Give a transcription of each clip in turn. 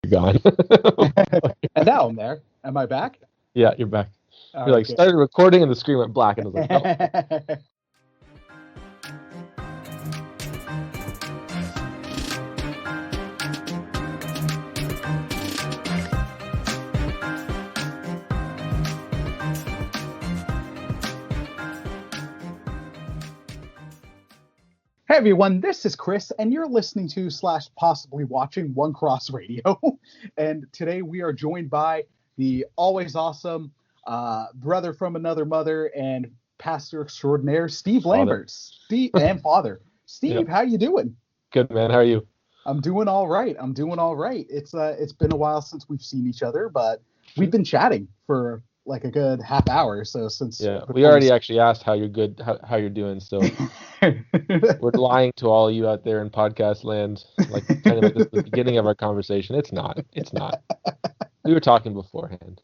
gone. And now I'm there. Am I back? Yeah, you're back. All You're right, like, good. started recording and the screen went black, and I was like, no. Hey everyone, this is Chris, and you're listening to / possibly watching One Cross Radio. And today we are joined by the always awesome brother from another mother and pastor extraordinaire, Steve Lambert. Steve and father. Steve, Yeah. how you doing? Good, man. How are you? I'm doing all right. It's been a while since we've seen each other, but we've been chatting for like a good half hour or so since. Yeah, we already actually asked how you're good, how you're doing. So we're lying to all you out there in podcast land, like kind of like this is the beginning of our conversation. It's not. It's not. We were talking beforehand.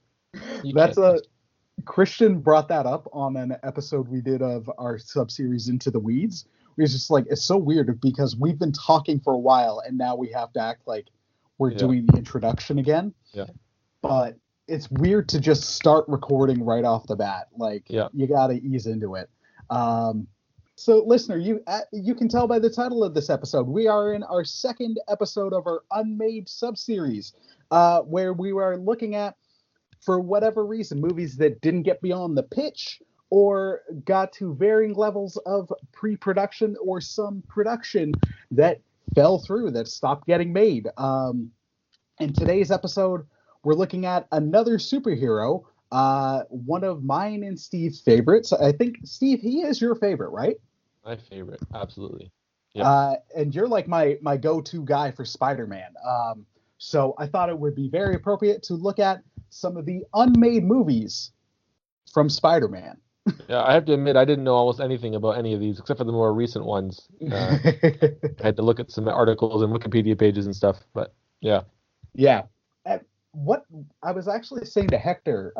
Christian brought that up on an episode we did of our sub-series Into the Weeds. We was just like, it's so weird because we've been talking for a while and now we have to act like we're doing the introduction again. Yeah. But it's weird to just start recording right off the bat. Like, you got to ease into it. So, listener, you can tell by the title of this episode, we are in our second episode of our Unmade sub-series, where we were looking at, for whatever reason, movies that didn't get beyond the pitch or got to varying levels of pre-production or some production that fell through, that stopped getting made. In today's episode, we're looking at another superhero, one of mine and Steve's favorites. I think, Steve, he is your favorite, right? My favorite, absolutely. Yeah. And you're like my go-to guy for Spider-Man. So I thought it would be very appropriate to look at some of the unmade movies from Spider-Man. Yeah, I have to admit, I didn't know almost anything about any of these except for the more recent ones. I had to look at some articles and Wikipedia pages and stuff, but yeah. Yeah. What I was actually saying to Hector,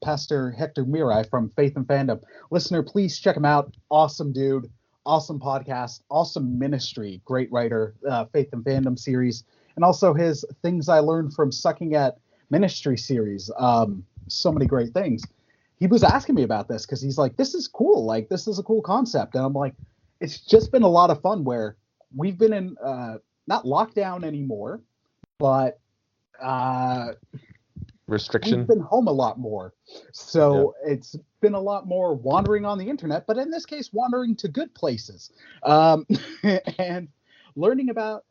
Pastor Hector Mirai from Faith and Fandom, listener, please check him out. Awesome dude, awesome podcast, awesome ministry, great writer, Faith and Fandom series, and also his Things I Learned from Sucking at Ministry series. So many great things. He was asking me about this because he's like, this is cool. Like, this is a cool concept. And I'm like, it's just been a lot of fun where we've been in, not lockdown anymore, but restriction. We've been home a lot more. So it's been a lot more wandering on the internet, but in this case, wandering to good places. And learning about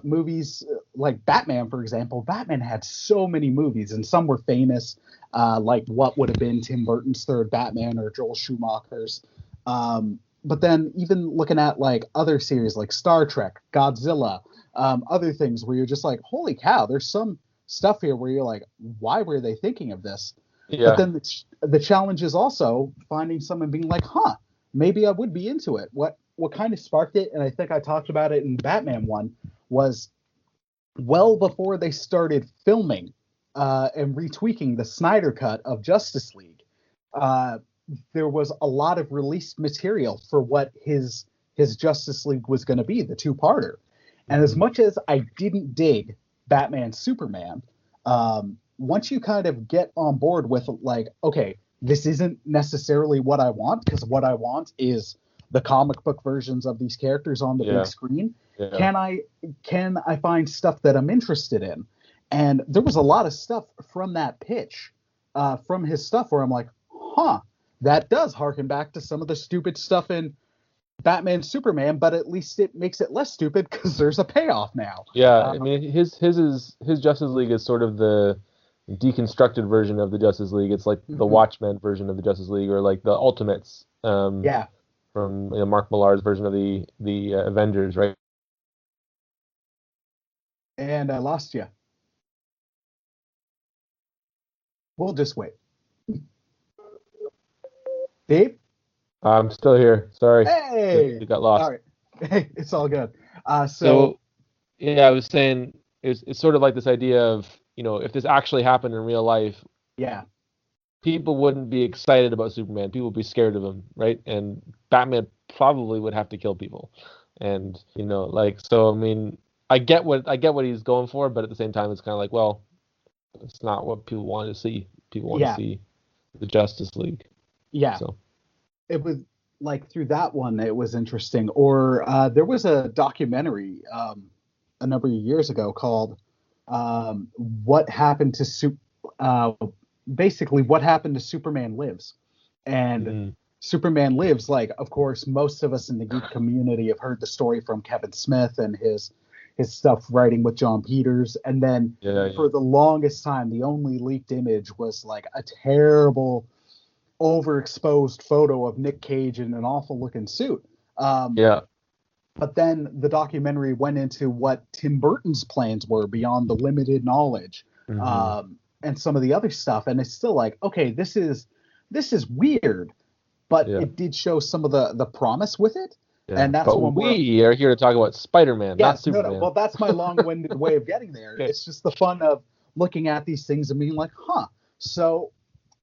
movies like Batman, for example. Batman had so many movies, and some were famous, like what would have been Tim Burton's third Batman or Joel Schumacher's. But then even looking at like other series like Star Trek, Godzilla, other things where you're just like, holy cow, there's some stuff here where you're like, why were they thinking of this? Yeah. But then the challenge is also finding someone being like, maybe I would be into it. What kind of sparked it, and I think I talked about it in the Batman one, was well before they started filming and retweaking the Snyder cut of Justice League. There was a lot of released material for what his Justice League was going to be, the two-parter. And as much as I didn't dig Batman Superman, once you kind of get on board with like, okay, this isn't necessarily what I want, because what I want is the comic book versions of these characters on the big screen. Yeah. Can I find stuff that I'm interested in? And there was a lot of stuff from that pitch, from his stuff, where I'm like, that does harken back to some of the stupid stuff in Batman Superman, but at least it makes it less stupid because there's a payoff now. Yeah, I mean his Justice League is sort of the deconstructed version of the Justice League. It's like the Watchmen version of the Justice League, or like the Ultimates. From Mark Millar's version of the Avengers, right? And I lost you. We'll just wait. Dave? I'm still here. Sorry. Hey! You got lost. All right. Hey, it's all good. I was saying it's sort of like this idea of, if this actually happened in real life, people wouldn't be excited about Superman. People would be scared of him, right? And Batman probably would have to kill people. And, so, I mean, I get what he's going for, but at the same time, it's kind of like, well, it's not what people want to see. People want to see the Justice League. Yeah. So it was like through that one, it was interesting. Or there was a documentary a number of years ago called "What Happened to basically What Happened to Superman Lives," and Superman Lives. Like, of course, most of us in the geek community have heard the story from Kevin Smith and his stuff writing with John Peters, and then for the longest time, the only leaked image was like a terrible, overexposed photo of Nick Cage in an awful looking suit. But then the documentary went into what Tim Burton's plans were beyond the limited knowledge, and some of the other stuff. And it's still like, okay, this is weird, but it did show some of the promise with it. Yeah. And that's but when we are here to talk about Spider-Man, not Superman. No. Well, that's my long-winded way of getting there. Okay. It's just the fun of looking at these things and being like, huh. So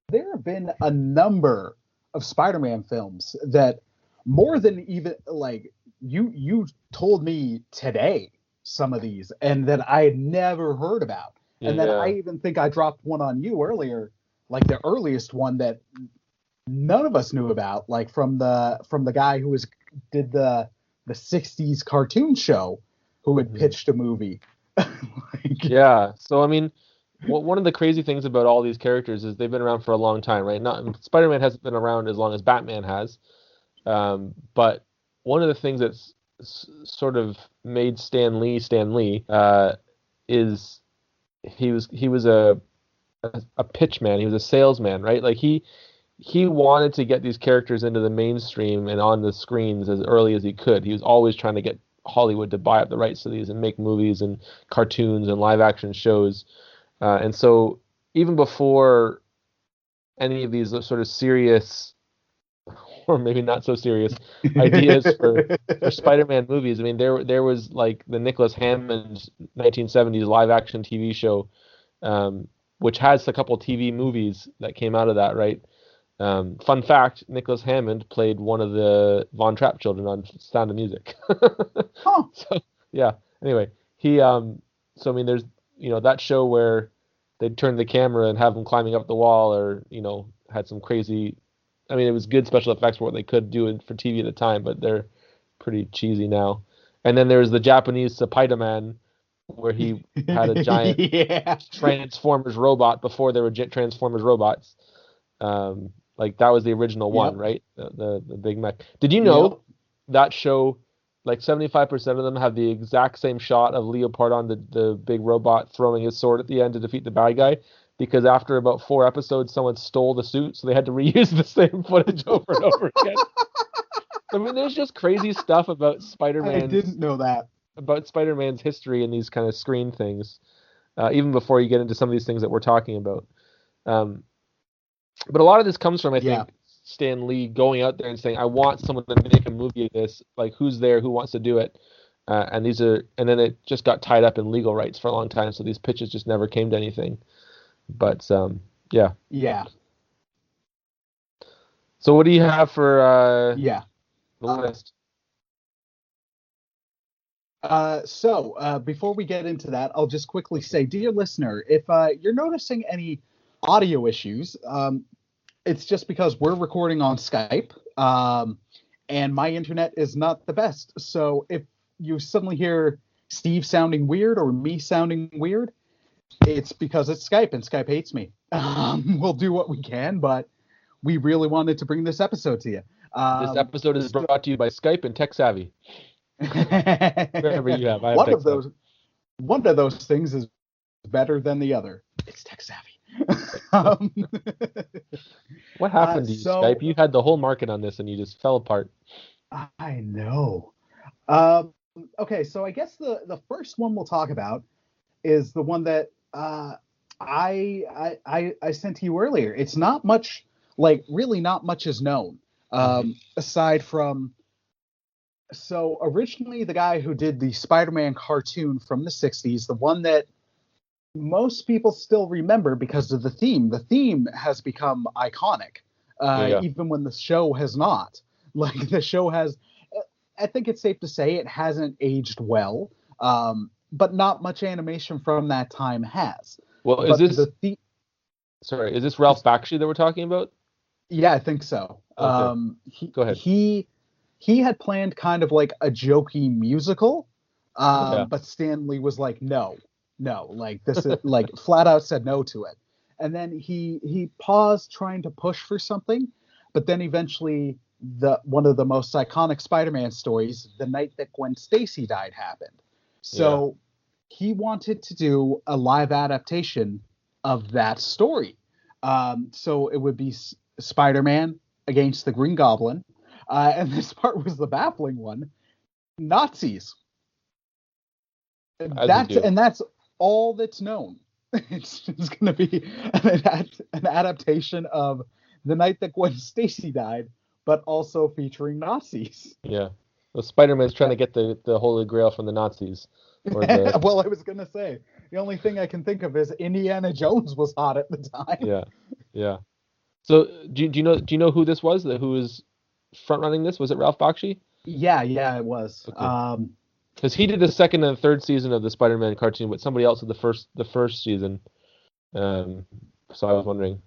there have been a number of Spider-Man films that more than even like you told me today some of these and that I had never heard about. And then I even think I dropped one on you earlier, like the earliest one that none of us knew about, like from the guy who did the 60s cartoon show who had pitched a movie. So I mean, one of the crazy things about all these characters is they've been around for a long time, right? Spider-Man hasn't been around as long as Batman has, but one of the things that's sort of made Stan Lee is he was a pitchman. He was a salesman, right? Like he wanted to get these characters into the mainstream and on the screens as early as he could. He was always trying to get Hollywood to buy up the rights to these and make movies and cartoons and live action shows. And so even before any of these sort of serious, or maybe not so serious, ideas for Spider-Man movies, I mean, there was like the Nicholas Hammond 1970s live action TV show, which has a couple TV movies that came out of that, right? Fun fact, Nicholas Hammond played one of the Von Trapp children on Sound of Music. So, yeah. Anyway, so I mean, there's, that show where they'd turn the camera and have him climbing up the wall, or, had some crazy, I mean, it was good special effects for what they could do for TV at the time, but they're pretty cheesy now. And then there's the Japanese Spider-Man, where he had a giant Transformers robot before there were Transformers robots. Like that was the original one, right? The big mech. Did you know that show, like 75% of them have the exact same shot of Leopard on the big robot throwing his sword at the end to defeat the bad guy? Because after about 4 episodes, someone stole the suit, so they had to reuse the same footage over and over again. I mean, there's just crazy stuff about Spider-Man. I didn't know that. About Spider-Man's history in these kind of screen things, even before you get into some of these things that we're talking about. But a lot of this comes from, I think, Stan Lee going out there and saying, I want someone to make a movie of this. Like, who's there? Who wants to do it? And then it just got tied up in legal rights for a long time. So these pitches just never came to anything. But, yeah. Yeah. So what do you have for the list? So before we get into that, I'll just quickly say, dear listener, if you're noticing any audio issues, it's just because we're recording on Skype, and my internet is not the best. So if you suddenly hear Steve sounding weird or me sounding weird, it's because it's Skype, and Skype hates me. We'll do what we can, but we really wanted to bring this episode to you. This episode is brought to you by Skype and Tech Savvy. Wherever you have, one of those things is better than the other. It's Tech Savvy. What happened to you, Skype? You had the whole market on this and you just fell apart. I know. Okay, so I guess the first one we'll talk about is the one that I sent to you earlier. It's not much, like really not much is known, aside from. So originally, the guy who did the Spider-Man cartoon from the 60s, the one that most people still remember because of the theme. The theme has become iconic, even when the show has not. Like the show has, I think it's safe to say it hasn't aged well. but not much animation from that time has. Well, is this sorry, is this Ralph Bakshi that we're talking about? Yeah, I think so. Okay. Go ahead. He had planned kind of like a jokey musical, but Stan Lee was like, no, like this is like flat out said no to it. And then he paused trying to push for something, but then eventually one of the most iconic Spider-Man stories, the night that Gwen Stacy died, happened. So he wanted to do a live adaptation of that story. So it would be Spider-Man against the Green Goblin. And this part was the baffling one. Nazis. That's all that's known. It's going to be an adaptation of The Night That Gwen Stacy Died, but also featuring Nazis. Yeah. Well, Spider-Man's trying to get the Holy Grail from the Nazis. Well, I was going to say, the only thing I can think of is Indiana Jones was hot at the time. Yeah. So do you know who this was? Who was front running this? Was it Ralph Bakshi? Yeah, it was. Okay. Because he did the second and third season of the Spider-Man cartoon, but somebody else did the first season. So I was wondering.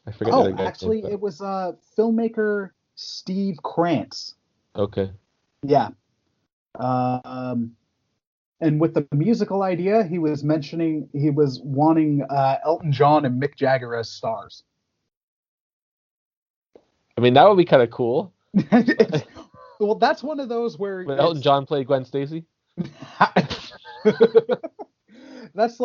I forget. Oh, actually, it was filmmaker Steve Krantz. Okay. Yeah. And with the musical idea, he was wanting Elton John and Mick Jagger as stars. I mean, that would be kind of cool. Well, that's one of those where Elton John played Gwen Stacy. That's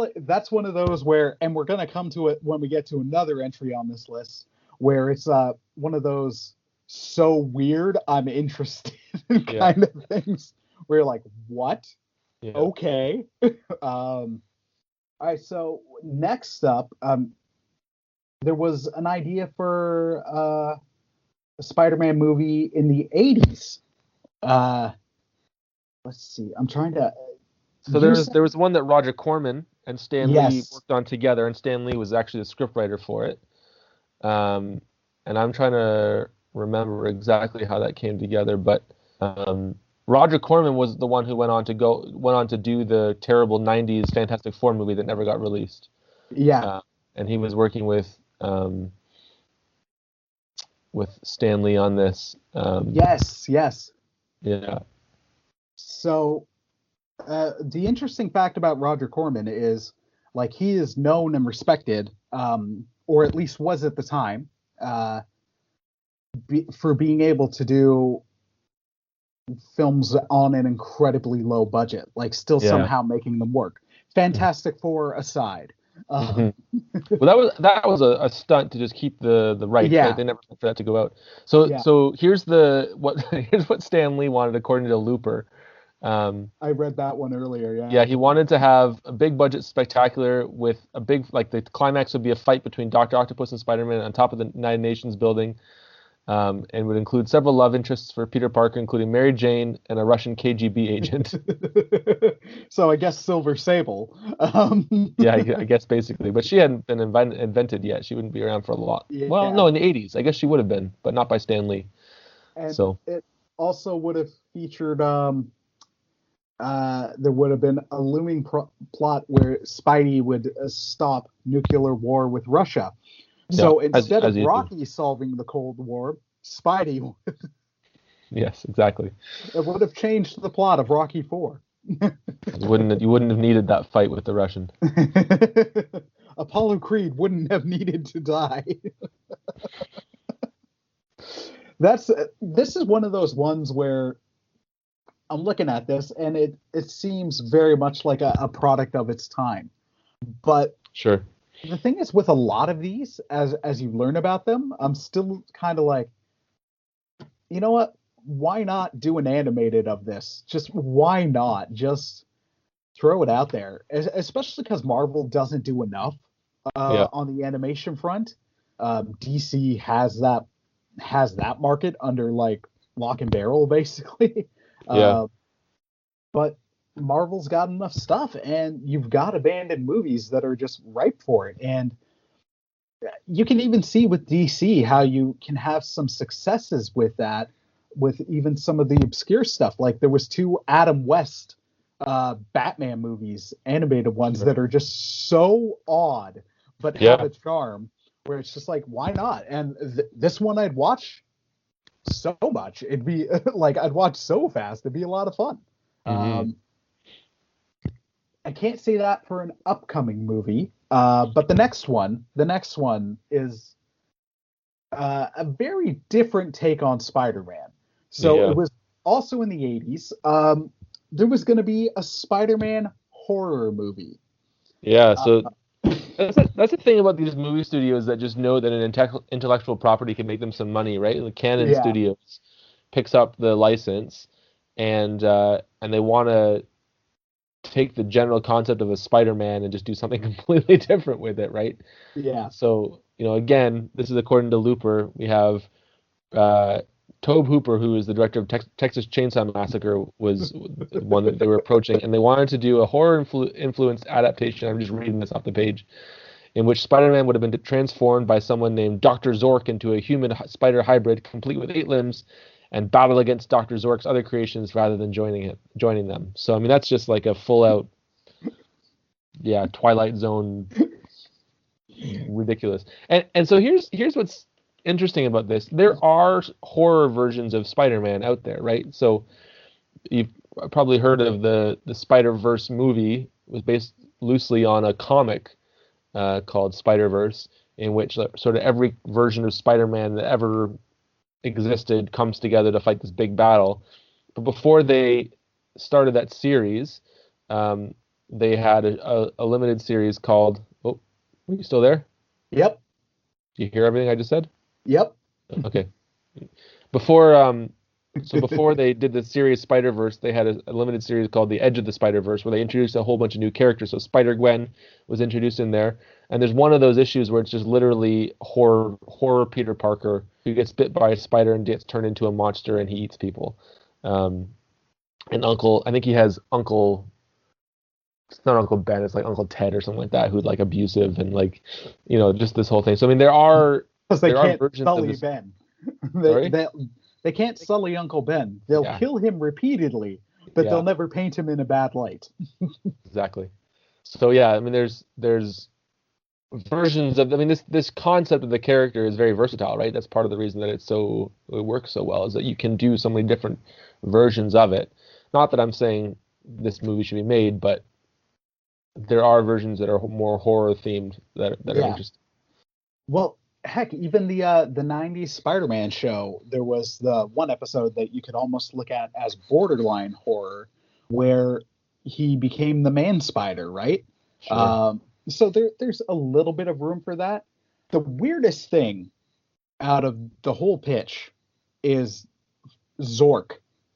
one of those where, and we're gonna come to it when we get to another entry on this list, where it's one of those so weird I'm interested in kind of things where you're like, what? Yeah. Okay. All right. So next up, there was an idea for a Spider-Man movie in the 80s. Let's see. I'm trying to. So there was one that Roger Corman and Stan Lee worked on together, and Stan Lee was actually the scriptwriter for it. And I'm trying to remember exactly how that came together, but Roger Corman was the one who went on to do the terrible '90s Fantastic Four movie that never got released. Yeah. And he was working with Stan Lee on this. Yes. Yeah. So the interesting fact about Roger Corman is, like, he is known and respected, or at least was at the time, for being able to do films on an incredibly low budget, like still somehow making them work. Fantastic Four aside. Well, that was a stunt to just keep the rights. Right? They never meant for that to go out. So here's what Stan Lee wanted, according to Looper. I read that one earlier. Yeah, he wanted to have a big budget spectacular with a big, like, the climax would be a fight between Dr. Octopus and Spider-Man on top of the United Nations building. And would include several love interests for Peter Parker, including Mary Jane and a Russian KGB agent. So I guess Silver Sable. Yeah, I guess basically. But she hadn't been invented yet. She wouldn't be around for a lot. Yeah. Well, no, in the 80s. I guess she would have been, but not by Stan Lee. And it also would have featured... there would have been a looming plot where Spidey would stop nuclear war with Russia. So instead of Rocky solving the Cold War, Spidey would. Yes, exactly. It would have changed the plot of Rocky 4. You wouldn't have needed that fight with the Russian. Apollo Creed wouldn't have needed to die. This is one of those ones where I'm looking at this and it seems very much like a product of its time. But sure. The thing is, with a lot of these, as you learn about them, I'm still kind of like, you know what? Why not do an animated of this? Just why not? Just throw it out there. Especially because Marvel doesn't do enough on the animation front. DC has that market under, like, lock and barrel, basically. But Marvel's got enough stuff, and you've got abandoned movies that are just ripe for it. And you can even see with DC how you can have some successes with that, with even some of the obscure stuff. Like there was 2 Adam West Batman movies, animated ones that are just so odd but Yeah. have a charm where it's just like, why not? And this one I'd watch so much. It'd be like I'd watch so fast. It'd be a lot of fun. Mm-hmm. I can't say that for an upcoming movie, but the next one is a very different take on Spider-Man. So it was also in the 80s. There was going to be a Spider-Man horror movie. Yeah, so that's the thing about these movie studios that just know that an intellectual property can make them some money, right? The Canon Studios picks up the license, and they want to take the general concept of a Spider-Man and just do something completely different with it, right? Yeah. So, again, this is according to Looper. We have Tobe Hooper, who is the director of Texas Chainsaw Massacre, was one that they were approaching, and they wanted to do a horror influenced adaptation. I'm just reading this off the page, in which Spider-Man would have been transformed by someone named Dr. Zork into a human spider hybrid, complete with 8 limbs, and battle against Dr. Zork's other creations rather than joining them. So I mean, that's just like a full out, Twilight Zone, ridiculous. And so here's what's interesting about this. There are horror versions of Spider-Man out there, right? So you've probably heard of the Spider-Verse movie. It was based loosely on a comic called Spider-Verse, in which sort of every version of Spider-Man that ever existed comes together to fight this big battle. But before they started that series, they had a limited series called. Oh, are you still there? Yep. Do you hear everything I just said? Yep. Okay. Before they did the series Spider-Verse, they had a limited series called The Edge of the Spider-Verse, where they introduced a whole bunch of new characters. So Spider-Gwen was introduced in there, and there's one of those issues where it's just literally horror Peter Parker who gets bit by a spider and gets turned into a monster and he eats people. And I think he has Uncle. It's not Uncle Ben, it's like Uncle Ted or something like that, who's like abusive and like, just this whole thing. So I mean, there are versions sully of this. Ben. Sorry? They can't sully Uncle Ben. They'll kill him repeatedly, but they'll never paint him in a bad light. Exactly. So I mean, there's versions of. I mean, this concept of the character is very versatile, right? That's part of the reason that it works so well, is that you can do so many different versions of it. Not that I'm saying this movie should be made, but there are versions that are more horror themed that are interesting. Well, heck, even the 90s Spider-Man show, there was the one episode that you could almost look at as borderline horror, where he became the man spider, right? Sure. So there's a little bit of room for that. The weirdest thing out of the whole pitch is Zork.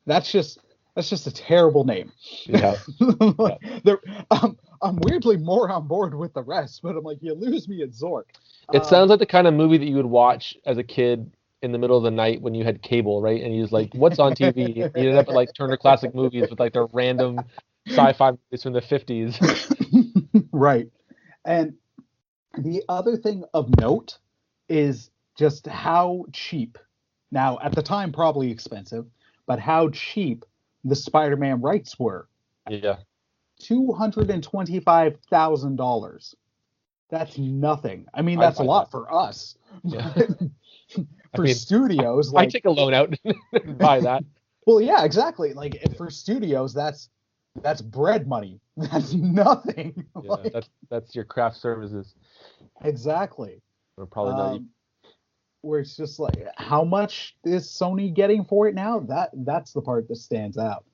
That's just a terrible name. Yeah. I'm weirdly more on board with the rest, but I'm like, you lose me at Zork. It sounds like the kind of movie that you would watch as a kid in the middle of the night when you had cable, right? And you was like, what's on TV? You ended up at like Turner Classic Movies with like their random sci-fi movies from the 50s. Right. And the other thing of note is just how cheap, now at the time probably expensive, but how cheap the Spider-Man rights were. Yeah. $225,000. That's nothing. I mean, that's a lot for us. Yeah. Studios, I take a loan out and buy that. Well, yeah, exactly. Like for studios, that's bread money. That's nothing. Yeah, that's your craft services. Exactly. Or probably not. Where it's just like, how much is Sony getting for it now? That's the part that stands out.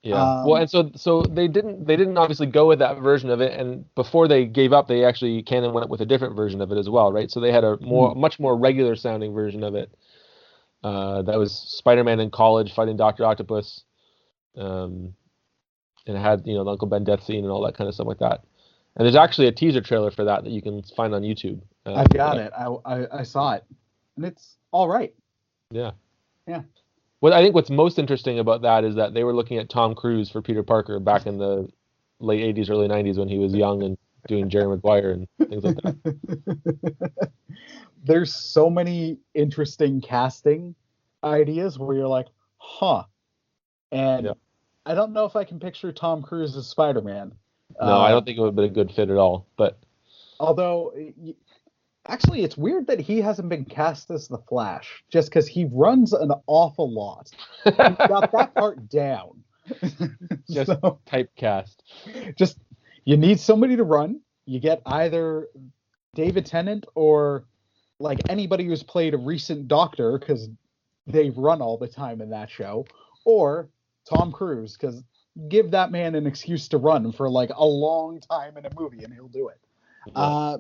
Yeah. Well, and so they didn't obviously go with that version of it, and before they gave up, Canon went up with a different version of it as well, right? So they had a much more regular sounding version of it. That was Spider-Man in college fighting Dr. Octopus, and it had the Uncle Ben death scene and all that kind of stuff like that. And there's actually a teaser trailer for that you can find on YouTube. I've got it. I saw it, and it's all right. Yeah. Yeah. Well, I think what's most interesting about that is that they were looking at Tom Cruise for Peter Parker back in the late 80s, early 90s when he was young and doing Jerry Maguire and things like that. There's so many interesting casting ideas where you're like, huh. And I don't know if I can picture Tom Cruise as Spider-Man. No, I don't think it would have been a good fit at all. But although, actually, it's weird that he hasn't been cast as the Flash, just because he runs an awful lot. He's got that part down. Just typecast. Just, you need somebody to run. You get either David Tennant or like anybody who's played a recent Doctor, because they run all the time in that show, or Tom Cruise, because give that man an excuse to run for like a long time in a movie and he'll do it. Yeah.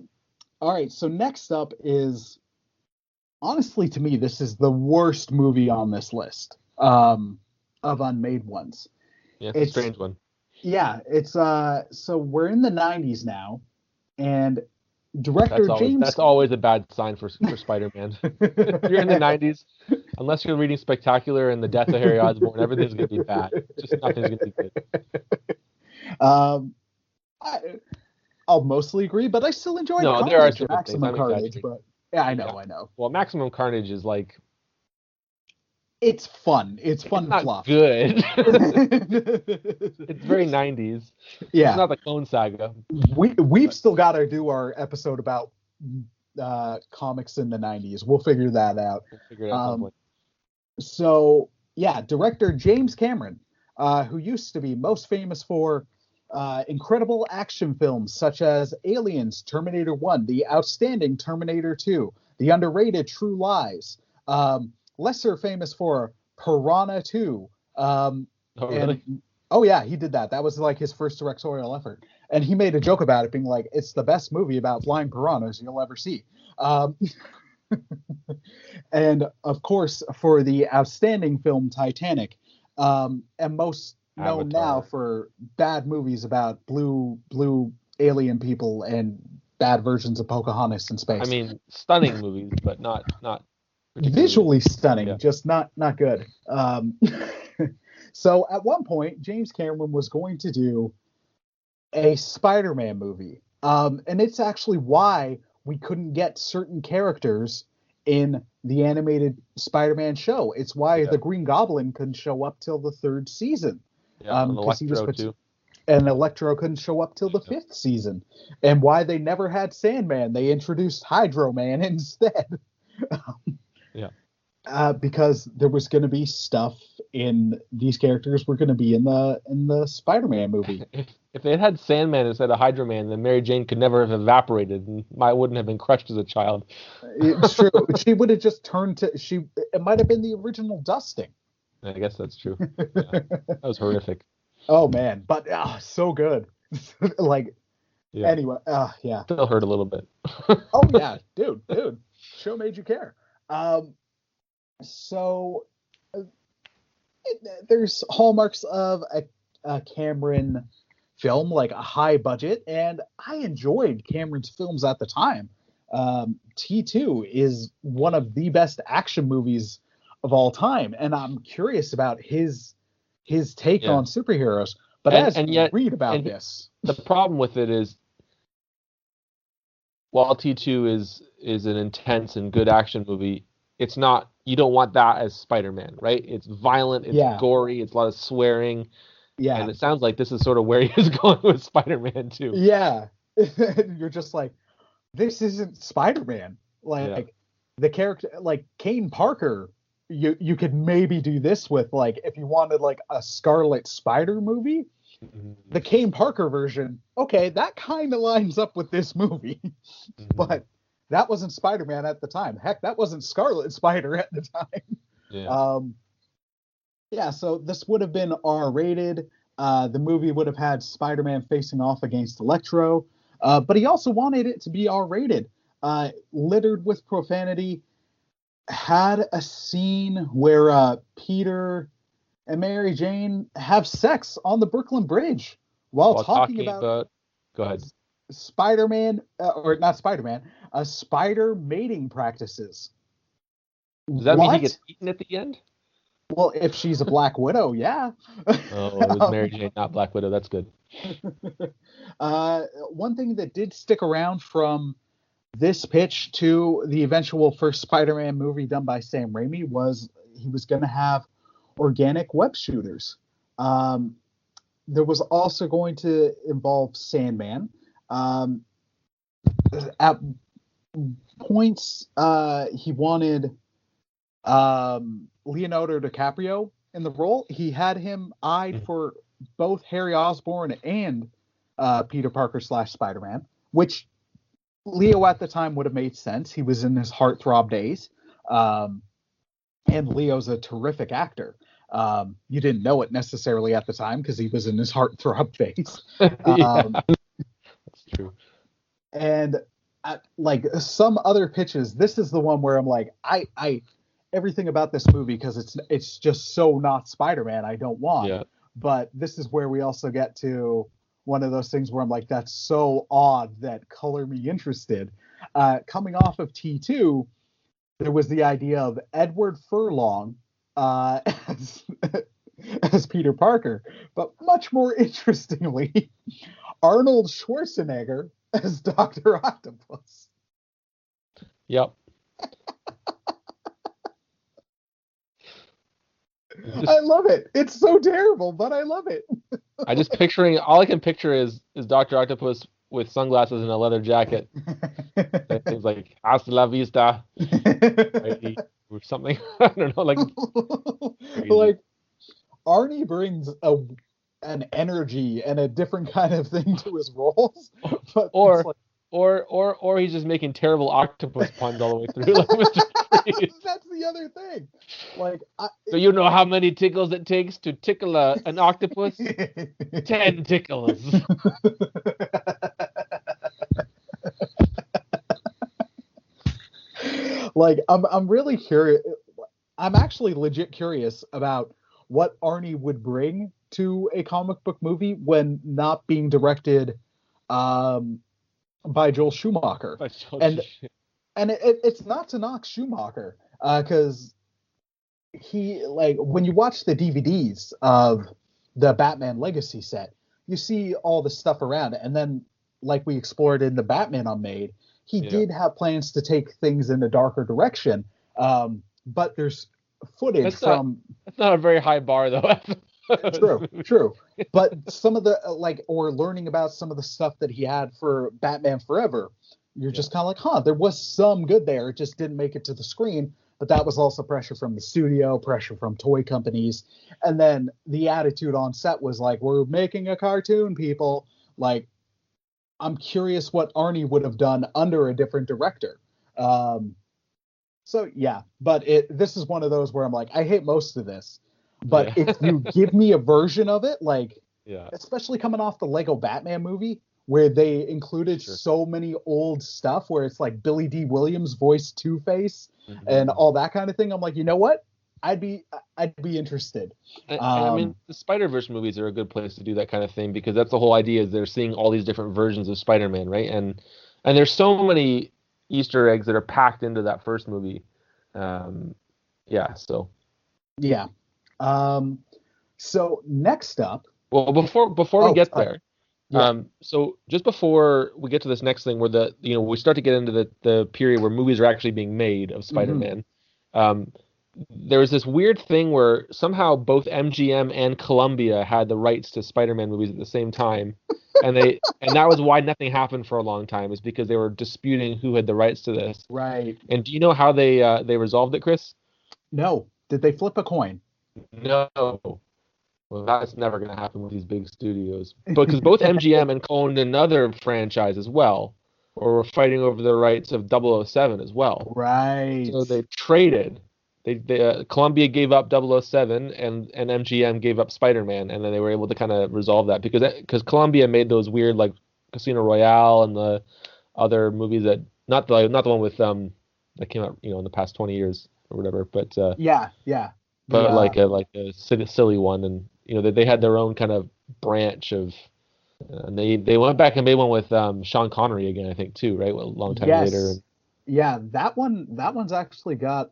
All right, so next up is, honestly, to me, this is the worst movie on this list of unmade ones. Yeah, it's a strange one. Yeah, it's so we're in the 90s now, and director James... That's always a bad sign for Spider-Man. If you're in the 90s, unless you're reading Spectacular and The Death of Harry Osborn, everything's going to be bad. Just nothing's going to be good. I'll mostly agree, but I still enjoy there are Maximum Carnage. But yeah, I know. Well, Maximum Carnage is like... It's fun. It's fun not fluff. Good. It's very 90s. Yeah. It's not the Clone Saga. We've still got to do our episode about comics in the 90s. We'll figure that out. We'll figure it out at some point. So, yeah, director James Cameron, who used to be most famous for incredible action films such as Aliens, Terminator 1, the outstanding Terminator 2, the underrated True Lies, lesser famous for Piranha 2. Really? Oh, yeah, he did that. That was like his first directorial effort. And he made a joke about it, being like, it's the best movie about flying piranhas you'll ever see. And, of course, for the outstanding film Titanic, and most known now for bad movies about blue alien people and bad versions of Pocahontas in space. I mean, stunning movies, but not visually stunning, just not good. So at one point, James Cameron was going to do a Spider-Man movie, and it's actually why we couldn't get certain characters in the animated Spider-Man show. It's why the Green Goblin couldn't show up till the 3rd season. And Electro too. And Electro couldn't show up till the 5th season. And why they never had Sandman. They introduced Hydro Man instead. Because there was going to be stuff in these characters were going to be in the Spider-Man movie. If they had Sandman instead of Hydro Man, then Mary Jane could never have evaporated and wouldn't have been crushed as a child. It's true. She would have just turned to it might have been the original dusting. I guess that's true. Yeah. That was horrific. Oh man, but so good. Anyway, Still hurt a little bit. Oh yeah, dude, show made you care. So there's hallmarks of a Cameron film, like a high budget, and I enjoyed Cameron's films at the time. T2 is one of the best action movies of all time, and I'm curious about his take on superheroes. But read about this, the problem with it is, while T2 is an intense and good action movie, it's not. You don't want that as Spider-Man, right? It's violent, it's gory, it's a lot of swearing. Yeah. And it sounds like this is sort of where he was going with Spider-Man too. Yeah. You're just like, this isn't Spider-Man. The character, like Kane Parker, you could maybe do this with, like, if you wanted like a Scarlet Spider movie, the Kane Parker version, okay, that kind of lines up with this movie. But that wasn't Spider-Man at the time. Heck, that wasn't Scarlet Spider at the time. So this would have been R-rated. The movie would have had Spider-Man facing off against Electro. But he also wanted it to be R-rated. Littered with profanity. Had a scene where Peter and Mary Jane have sex on the Brooklyn Bridge while talking about... Go ahead. Spider-Man, or not Spider-Man, spider mating practices. Does that mean he gets eaten at the end? Well, if she's a Black Widow, yeah. Oh, it was Mary Jane, not Black Widow. That's good. One thing that did stick around from this pitch to the eventual first Spider-Man movie done by Sam Raimi was he was going to have organic web shooters. There was also going to involve Sandman. At points, he wanted Leonardo DiCaprio in the role. He had him eyed for both Harry Osborn and Peter Parker / Spider-Man, which Leo at the time would have made sense. He was in his heartthrob days. And Leo's a terrific actor. You didn't know it necessarily at the time because he was in his heartthrob phase. That's true. And like some other pitches, this is the one where I'm like, I everything about this movie, because it's just so not Spider-Man, I don't want. Yeah. But this is where we also get to one of those things where I'm like, that's so odd that color me interested. Coming off of T2, there was the idea of Edward Furlong as Peter Parker, but much more interestingly, Arnold Schwarzenegger as Dr. Octopus. Yep. I love it. It's so terrible, but I love it. All I can picture is Dr. Octopus with sunglasses and a leather jacket. Things like hasta la vista, or something. I don't know, like like Arnie brings an energy and a different kind of thing to his roles, but or he's just making terrible octopus puns all the way through, like Mr. Freeze. That's the other thing. Like, so you know how many tickles it takes to tickle an octopus? 10 tickles. Like, I'm really curious. I'm actually legit curious about what Arnie would bring to a comic book movie when not being directed by Joel Schumacher. And it's not to knock Schumacher, because he, like, when you watch the DVDs of the Batman Legacy set, you see all the stuff around it. And then, like we explored in the Batman Unmade, he did have plans to take things in a darker direction. But there's footage that's not a very high bar, though. True. But some of the, or learning about some of the stuff that he had for Batman Forever, you're just kind of like, there was some good there. It just didn't make it to the screen. But that was also pressure from the studio, pressure from toy companies. And then the attitude on set was like, we're making a cartoon, people. Like, I'm curious what Arnie would have done under a different director. So, yeah. But this is one of those where I'm like, I hate most of this. But if you give me a version of it, especially coming off the Lego Batman movie, where they included so many old stuff, where it's like Billy D. Williams voiced Two-Face and all that kind of thing, I'm like, you know what? I'd be interested. And I mean, the Spider-Verse movies are a good place to do that kind of thing, because that's the whole idea, is they're seeing all these different versions of Spider-Man, right? And there's so many Easter eggs that are packed into that first movie. So next up. Well, before we get there, so just before we get to this next thing, where we start to get into the period where movies are actually being made of Spider-Man. There was this weird thing where somehow both MGM and Columbia had the rights to Spider-Man movies at the same time, and that was why nothing happened for a long time, is because they were disputing who had the rights to this. Right. And do you know how they resolved it, Chris? No. Did they flip a coin? No. Well, that's never going to happen with these big studios. Because both MGM and owned another franchise as well, or were fighting over the rights of 007 as well. Right. So they traded. Columbia gave up 007 and MGM gave up Spider-Man, and then they were able to kind of resolve that because Columbia made those weird, like, Casino Royale and the other movies that not the one with that came out in the past 20 years or whatever, but but like a silly one, and they had their own kind of branch of, and they went back and made one with Sean Connery again, I think, too, right? A long time later. Yeah, that one's actually got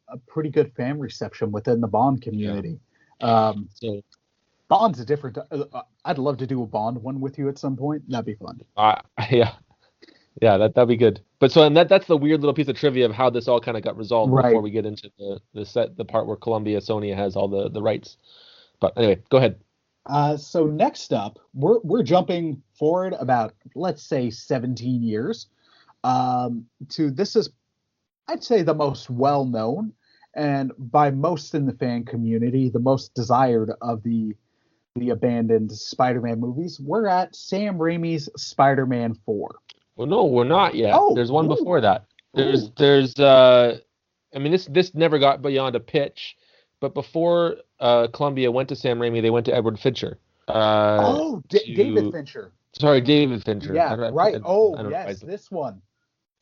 a pretty good fan reception within the Bond community. So Bond's a different. I'd love to do a Bond one with you at some point. That'd be fun. Yeah, that'd be good. But so, and that's the weird little piece of trivia of how this all kind of got resolved before we get into the part where Columbia Sony has all the rights. But anyway, go ahead. So next up, we're jumping forward about, let's say, 17 years, to this is, I'd say, the most well known, and by most in the fan community, the most desired of the abandoned Spider-Man movies. We're at Sam Raimi's Spider-Man 4. Well, no, we're not yet. Oh, There's one ooh, before that. ooh. There's I mean this never got beyond a pitch, but before Columbia went to Sam Raimi, they went to Edward Fincher. Oh, David To Fincher. Sorry, David Fincher. Yeah, right. Oh, I don't know yes, why. this one.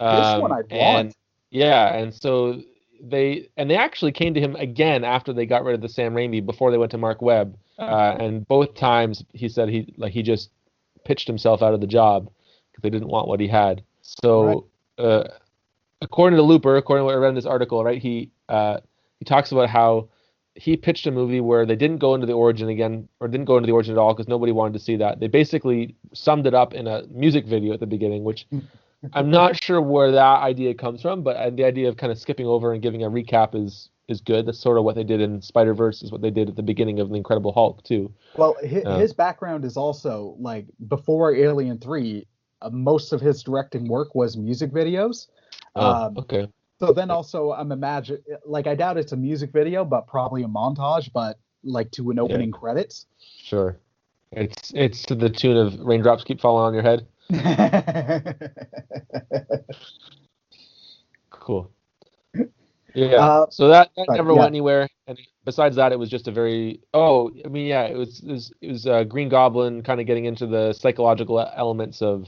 This one I And want. yeah, and so they actually came to him again after they got rid of the Sam Raimi before they went to Mark Webb. And both times he said he just pitched himself out of the job because they didn't want what he had. Right. So according to Looper, according to what I read in this article, right, he talks about how he pitched a movie where they didn't go into the origin again, or didn't go into the origin at all because nobody wanted to see that. They basically summed it up in a music video at the beginning, which I'm not sure where that idea comes from, but the idea of kind of skipping over and giving a recap is good. That's sort of what they did in Spider-Verse, is what they did at the beginning of the Incredible Hulk too. Well, Uh, his background is also like before Alien 3, most of his directing work was music videos. oh, Um, okay. so then also I'm imagine like I doubt it's a music video, but probably a montage, but like to an Yeah, opening credits. sure. It's to the tune of Raindrops Keep Falling on Your Head. Cool. Yeah. So that But never yeah, went anywhere. And besides that, it was just a very I mean, yeah, it was Green Goblin kind of getting into the psychological elements of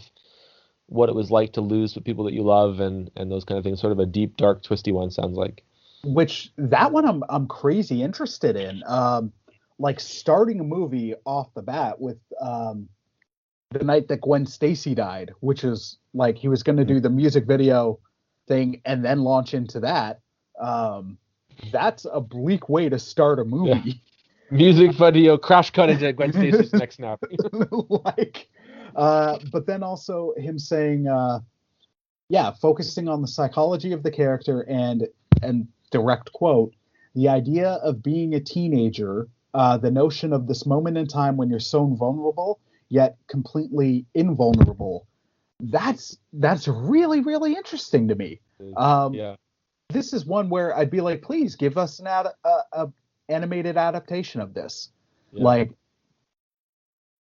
what it was like to lose the people that you love and those kind of things. Sort of a deep, dark, twisty one sounds like. which that one I'm crazy interested in. Like starting a movie off the bat with the night that Gwen Stacy died, which is like he was going to Mm. do the music video thing and then launch into that. Um, that's a bleak way to start a Yeah. movie. Music video crash cut into Gwen Stacy's neck snap. Like, but then also him saying, yeah, focusing on the psychology of the character and direct quote, the idea of being a teenager, the notion of this moment in time when you're so vulnerable yet completely invulnerable. That's really really interesting to me. Um, Yeah. this is one where I'd be like, please give us a animated adaptation of this. Yeah. Like,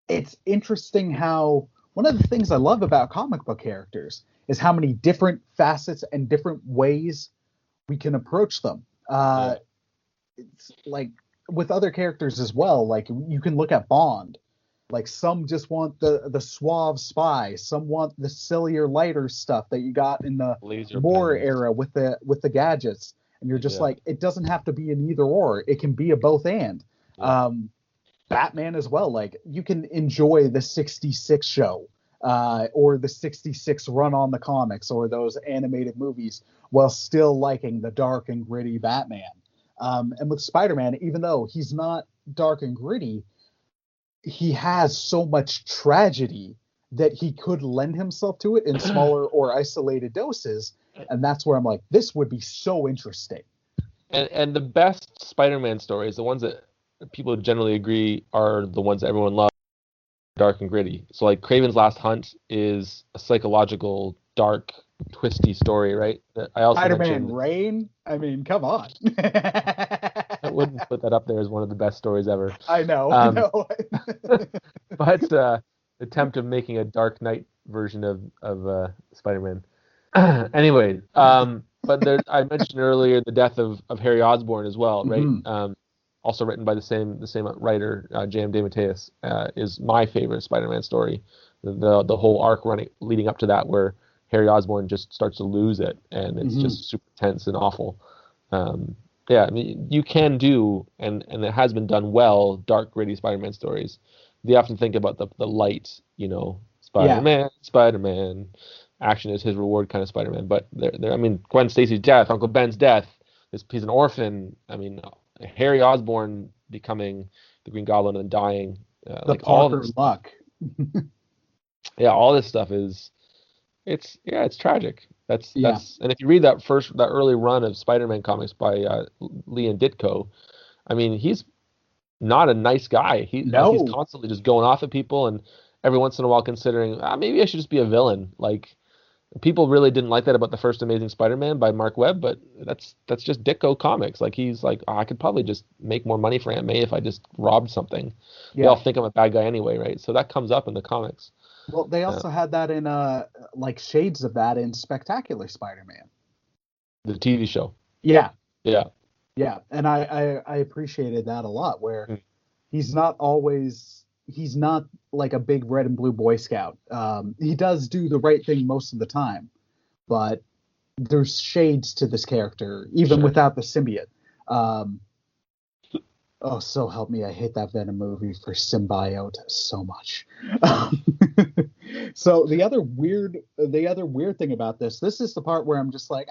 it's interesting how one of the things I love about comic book characters is how many different facets and different ways we can approach them. Yeah. It's like with other characters as well. Like you can look at Bond. Like some just want the suave spy, some want the sillier, lighter stuff that you got in the Laser Moore pens. era with the gadgets. And you're just Yeah. like, it doesn't have to be an either or. It can be a both and. Yeah. Batman as well. Like you can enjoy the 66 show or the 66 run on the comics or those animated movies while still liking the dark and gritty Batman. And with Spider-Man, even though he's not dark and gritty, he has so much tragedy that he could lend himself to it in smaller or isolated doses. And that's where I'm like, this would be so interesting. And the best Spider-Man stories, the ones that people generally agree are the ones that everyone loves, dark and gritty. So like Kraven's Last Hunt is a psychological, dark, twisty story, right? I also Spider-Man mentioned Rain. I mean, come on. I wouldn't put that up there as one of the best stories ever. I know. I Um, know. but attempt of making a Dark Knight version of Spider-Man. Anyway, but I mentioned earlier the death of Harry Osborn as well, right? Mhm. Also written by the same writer, J.M. DeMatteis, is my favorite Spider-Man story. The whole arc running leading up to that, where Harry Osborn just starts to lose it, and it's Mhm. just super tense and awful. Yeah, I mean, you can do, and it has been done well, dark, gritty Spider-Man stories. They often think about the light, Yeah. Spider-Man, action is his reward kind of Spider-Man. But I mean, Gwen Stacy's death, Uncle Ben's death, he's an orphan. I mean, Harry Osborn becoming the Green Goblin and dying, The like all of Parker this, luck. yeah, all this stuff it's tragic. Yeah. And if you read that early run of Spider-Man comics by Lee and Ditko, I mean, he's not a nice guy. He's No. constantly just going off at people, and every once in a while considering, maybe I should just be a villain. Like, people really didn't like that about the first Amazing Spider-Man by Mark Webb, but that's just Ditko Comics. Like, he's like, I could probably just make more money for Aunt May if I just robbed something. They all think I'm a bad guy anyway, right? So that comes up in the comics. Well, they also had that in like shades of that in Spectacular Spider-Man, the TV show. Yeah. Yeah. Yeah, and I appreciated that a lot, where he's not like a big red and blue Boy Scout. He does do the right thing most of the time, but there's shades to this character, even without the symbiote. Oh, so help me, I hate that Venom movie for symbiote so much. So the other weird thing about this is the part where I'm just like,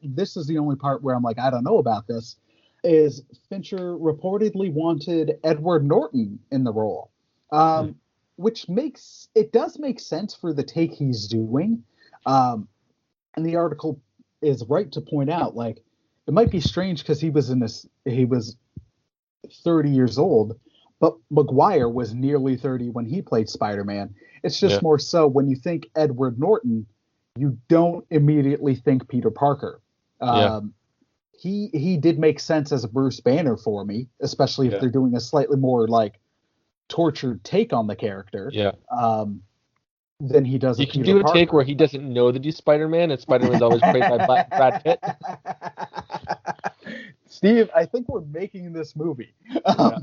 this is the only part where I'm like, I don't know about this, is Fincher reportedly wanted Edward Norton in the role, which does make sense for the take he's doing. And the article is right to point out, like, it might be strange because he was 30 years old, but Maguire was nearly 30 when he played Spider-Man. It's just more so when you think Edward Norton, you don't immediately think Peter Parker. He did make sense as a Bruce Banner for me, especially if they're doing a slightly more like tortured take on the character. Than he does. You can do a take where he doesn't know that he's Spider-Man, and Spider-Man's always played by Brad Pitt. Steve, I think we're making this movie. All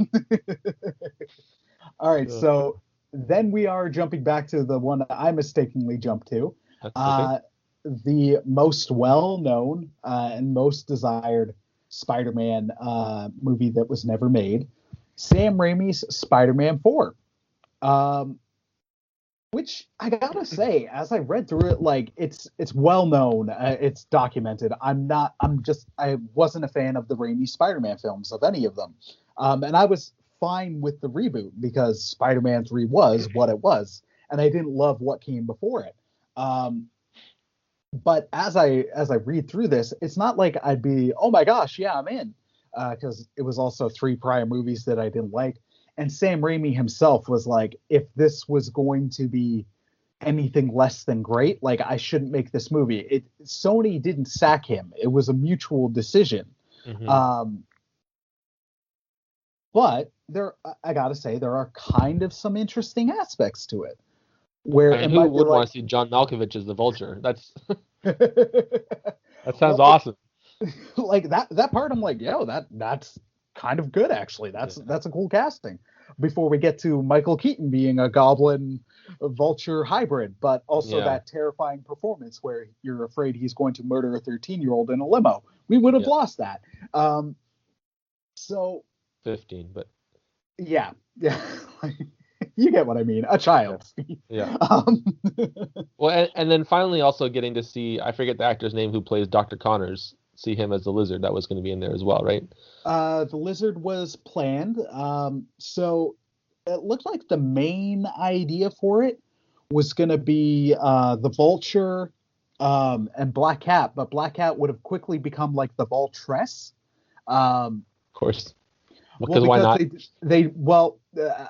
right, so then we are jumping back to the one that I mistakenly jumped to. The most well-known and most desired Spider-Man movie that was never made, Sam Raimi's Spider-Man 4. Which I gotta say, as I read through it, like it's well known, it's documented. I wasn't a fan of the Raimi Spider-Man films, of any of them, and I was fine with the reboot because Spider-Man 3 was what it was, and I didn't love what came before it. But as I read through this, it's not like I'd be, oh my gosh, yeah, I'm in, because it was also 3 prior movies that I didn't like. And Sam Raimi himself was like, if this was going to be anything less than great, like, I shouldn't make this movie. Sony didn't sack him. It was a mutual decision. But I gotta say, there are kind of some interesting aspects to it. Where who would want to see John Malkovich as the Vulture? That sounds awesome. Like that part, I'm like, that's kind of good, actually. That's a cool casting. Before we get to Michael Keaton being a Goblin Vulture hybrid, but also that terrifying performance where you're afraid he's going to murder a 13-year-old in a limo. We would have lost that. So 15, but yeah. You get what I mean. A child. Yeah. Well, and then finally also getting to see, I forget the actor's name who plays Dr. Connors, see him as the Lizard. That was going to be in there as well, right? The Lizard was planned. So it looked like the main idea for it was going to be the Vulture and Black Cat, but Black Cat would have quickly become like the Vultress. Of course. Because why not?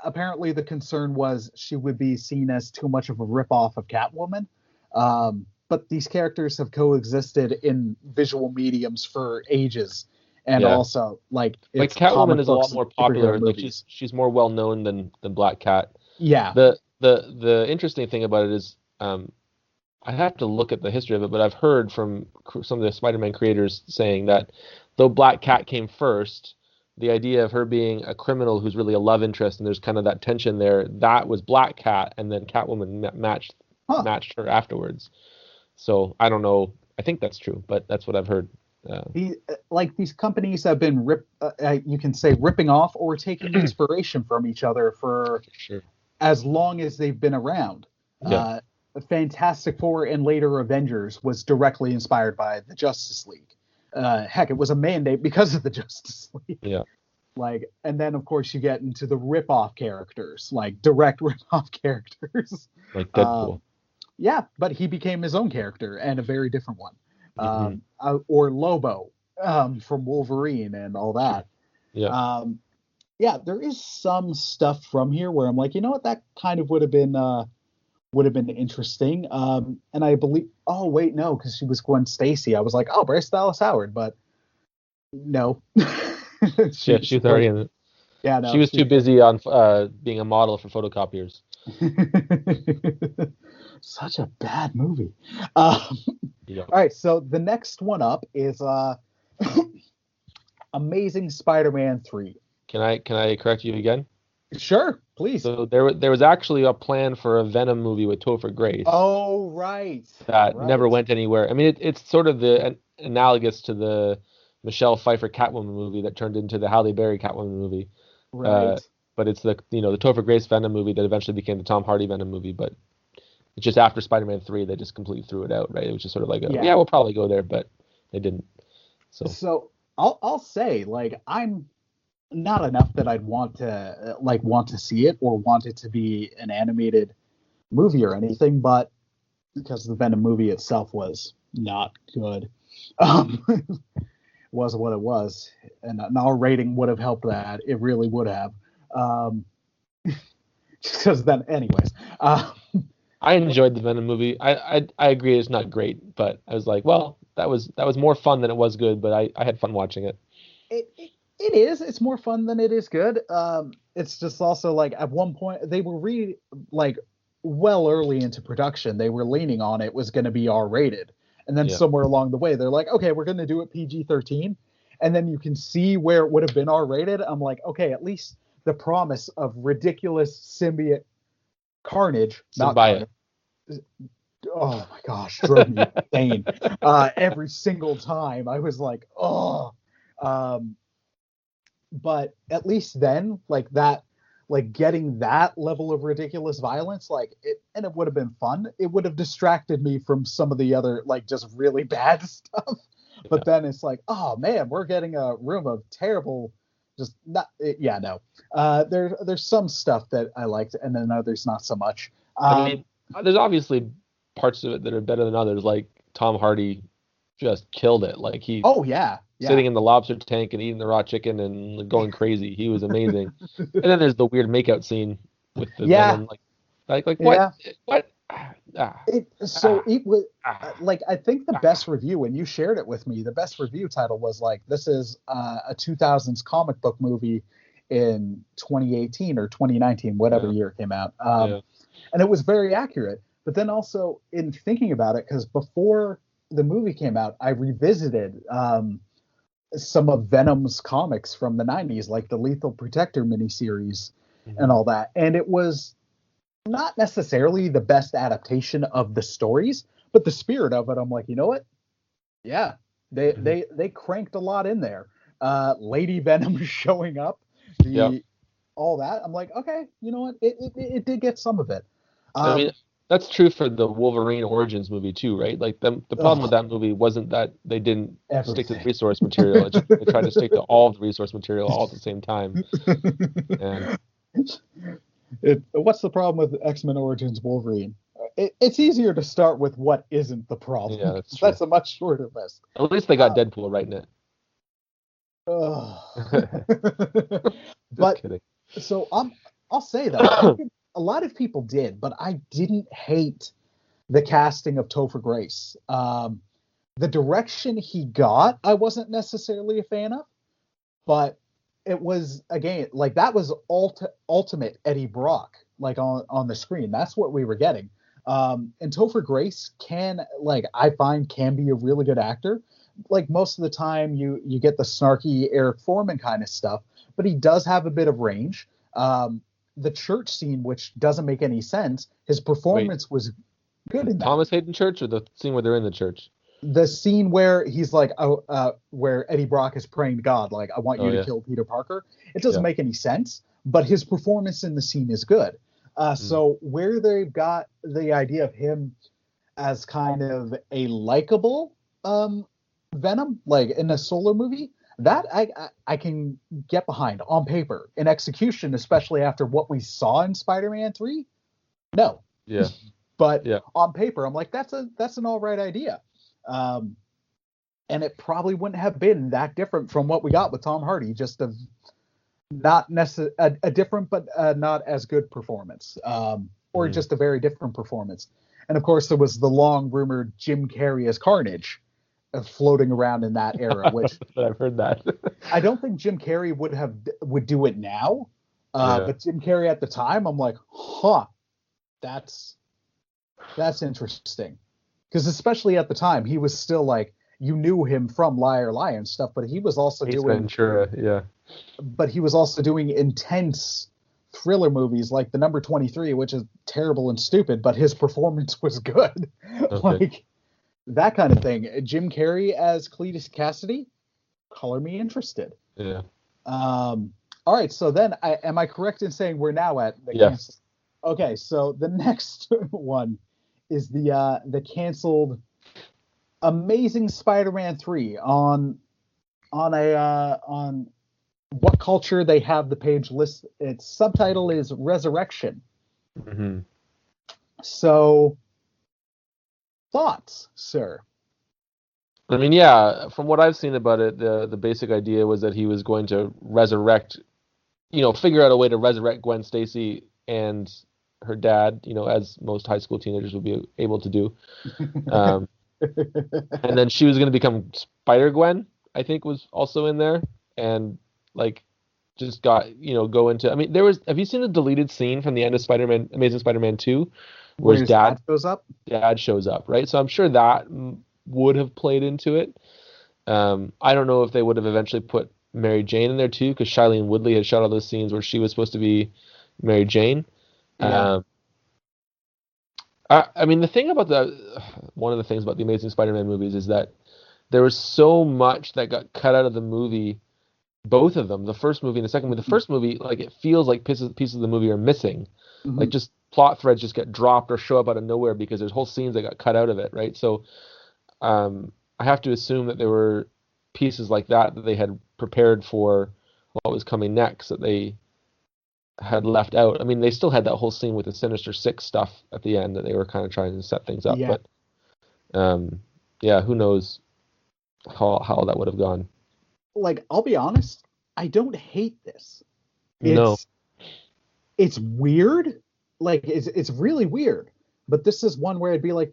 Apparently the concern was she would be seen as too much of a ripoff of Catwoman. But these characters have coexisted in visual mediums for ages. And also, like Catwoman is a lot more popular. Like she's more well known than Black Cat. Yeah. The interesting thing about it is, I have to look at the history of it, but I've heard from some of the Spider-Man creators saying that though Black Cat came first, the idea of her being a criminal who's really a love interest, and there's kind of that tension there, that was Black Cat, and then Catwoman matched her afterwards. So I don't know. I think that's true, but that's what I've heard. These companies have been you can say ripping off or taking inspiration from each other for as long as they've been around. Fantastic Four and later Avengers was directly inspired by the Justice League. Heck, it was a mandate because of the Justice League. Yeah. And then of course you get into the rip-off characters, like direct rip-off characters. Like Deadpool. Yeah, but he became his own character and a very different one. Or Lobo from Wolverine and all that. Yeah. Yeah, there is some stuff from here where I'm like, you know what, that kind of would have been interesting. And I believe, oh wait, no, because she was Gwen Stacy. I was like, oh, Bryce Dallas Howard, but no, Yeah, she she's already was, in it. yeah, She no, was too she. busy on being a model for photocopiers. Such a bad movie. Um, Yeah. all right, so the next one up is Amazing Spider-Man 3. Can I correct you again? Sure, please. So there was actually a plan for a Venom movie with Topher Grace Oh, right, that never right, went anywhere. I mean, it's sort of the analogous to the Michelle Pfeiffer Catwoman movie that turned into the Halle Berry Catwoman movie. Uh, right. but it's the Topher Grace Venom movie that eventually became the Tom Hardy Venom movie. But it's just after Spider-Man 3, they just completely threw it out, right? It was just sort of like, Yeah. yeah, we'll probably go there, but they didn't. So So I'll say like I'm not enough that I'd want to see it or want it to be an animated movie or anything, but because the Venom movie itself was not good. Um, was what it was, and an R rating would have helped that. It really would have. Um, because then, anyways, I enjoyed the Venom movie. I agree it's not great, but I was like, well, that was more fun than it was good, but I had fun watching it. it is. It's more fun than it is good. It's just also like at one point they were like well early into production. They were leaning on it was going to be R rated, and then Yeah. somewhere along the way they're like, okay, we're going to do it PG-13, and then you can see where it would have been R rated. I'm like, okay, at least the promise of ridiculous symbiote carnage, not Symbiote. carnage. Oh my gosh, drove me insane. Every single time I was like, oh. Um, but at least then, like that, like getting that level of ridiculous violence, like it, and it would have been fun. It would have distracted me from some of the other, like just really bad stuff. Yeah. But then it's like, oh man, we're getting a room of terrible, just not, yeah, no. There's some stuff that I liked, and then others not so much. I mean, there's obviously parts of it that are better than others. Like Tom Hardy just killed it. Like he Oh yeah, yeah, sitting in the lobster tank and eating the raw chicken and going crazy. He was amazing. And then there's the weird makeout scene with the yeah, Venom. Like what? yeah. What? So it was Ah. like I think the best review, and you shared it with me. The best review title was like, "This is a 2000s comic book movie in 2018 or 2019, whatever Yeah. year it came out." Yeah. And it was very accurate. But then also in thinking about it, because before the movie came out, I revisited some of Venom's comics from the 90s, like the Lethal Protector miniseries and Mhm. all that, and it was not necessarily the best adaptation of the stories, but the spirit of it, I'm like, you know what? Yeah, Mhm. they cranked a lot in there. Lady Venom showing up, Yeah. the all that. I'm like, okay, you know what? It did get some of it. I mean, Um, that's true for the Wolverine Origins movie too, right? Like the problem with ugh, that movie wasn't that they didn't stick to the everything. resource material. It's just they tried to stick to all of the resource material all at the same time. And What's the problem with X-Men Origins Wolverine? It's easier to start with what isn't the yeah, problem. that's true. That's a much shorter list. At least they got Uh, Deadpool right in it. Just but kidding. so I'll say though, I did, a lot of people did, but I didn't hate the casting of Topher Grace. The direction he got, I wasn't necessarily a fan of, but it was again like that was ultimate Eddie Brock like on the screen. That's what we were getting. And Topher Grace can like I find can be a really good actor. Like most of the time, you get the snarky Eric Foreman kind of stuff, but he does have a bit of range. The church scene, which doesn't make any sense, his Wait, performance was good in that. Thomas Hayden Church or the scene where they're in the church? The scene where he's like, oh, where Eddie Brock is praying to God, like, I want Oh you to yeah, kill Peter Parker. It doesn't yeah. make any sense, but his performance in the scene is good. Mm. So where they've got the idea of him as kind of a likable Venom, like in a solo movie, that I can get behind on paper. In execution, especially after what we saw in Spider-Man 3, no. Yeah, But yeah. on paper, I'm like, that's an all right idea. Um, and it probably wouldn't have been that different from what we got with Tom Hardy, just a not a different, but not as good performance, or just a very different performance. And of course, there was the long rumored Jim Carrey as Carnage floating around in that era, which I've heard that. I don't think Jim Carrey would do it now, but Jim Carrey at the time, I'm like, huh, that's interesting, because especially at the time, he was still like, you knew him from Liar Liar and stuff, but he was also Ace doing Ventura, yeah. But he was also doing intense thriller movies like The Number 23, which is terrible and stupid, but his performance was good. Okay. Like that kind of thing. Jim Carrey as Cletus Cassidy, color me interested. Yeah. All right, so then am I correct in saying we're now at the Yes. Okay, so the next one is the canceled Amazing Spider-Man 3 on What Culture. They have the page list. Its subtitle is Resurrection. Mm-hmm. So, thoughts, sir? I mean, yeah, from what I've seen about it, the basic idea was that he was going to resurrect, figure out a way to resurrect Gwen Stacy and her dad, as most high school teenagers would be able to do. And then she was going to become Spider-Gwen, I think was also in there. And like just got, go into, I mean, have you seen the deleted scene from the end of Amazing Spider-Man 2 where his dad shows up? Dad shows up, right? So I'm sure that would have played into it. I don't know if they would have eventually put Mary Jane in there too, because Shailene Woodley had shot all those scenes where she was supposed to be Mary Jane. Yeah. I mean, one of the things about the Amazing Spider-Man movies is that there was so much that got cut out of the movie, both of them, the first movie and the second movie. The first movie, like, it feels like pieces of the movie are missing. Mm-hmm. Like, just plot threads just get dropped or show up out of nowhere because there's whole scenes that got cut out of it, right? So, I have to assume that there were pieces like that they had prepared for what was coming next that they had left out. I mean, they still had that whole scene with the Sinister Six stuff at the end that they were kind of trying to set things up. Yeah. But yeah, who knows how that would have gone. Like, I'll be honest, I don't hate this. No. It's weird. Like, it's really weird. But this is one where I'd be like,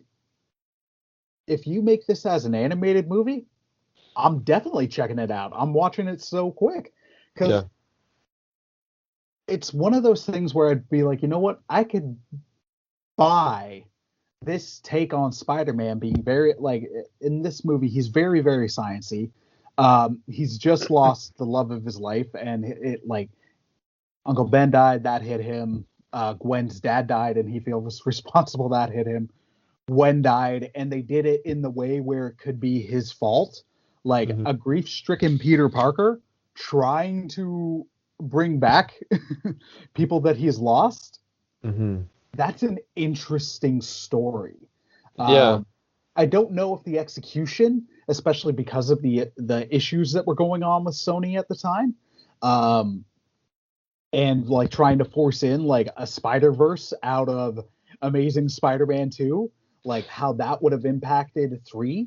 if you make this as an animated movie, I'm definitely checking it out. I'm watching it so quick. Because it's one of those things where I'd be like, you know what? I could buy this take on Spider-Man being very, like, in this movie, he's very, very sciencey. He's just lost the love of his life, and it like, Uncle Ben died, that hit him. Gwen's dad died, and he feels responsible, that hit him. Gwen died, and they did it in the way where it could be his fault. Like, a grief-stricken Peter Parker trying to bring back people that he's lost. Mm-hmm. That's an interesting story. Yeah. I don't know if the execution, especially because of the issues that were going on with Sony at the time, and like trying to force in like a Spider-Verse out of Amazing Spider-Man 2, like how that would have impacted 3.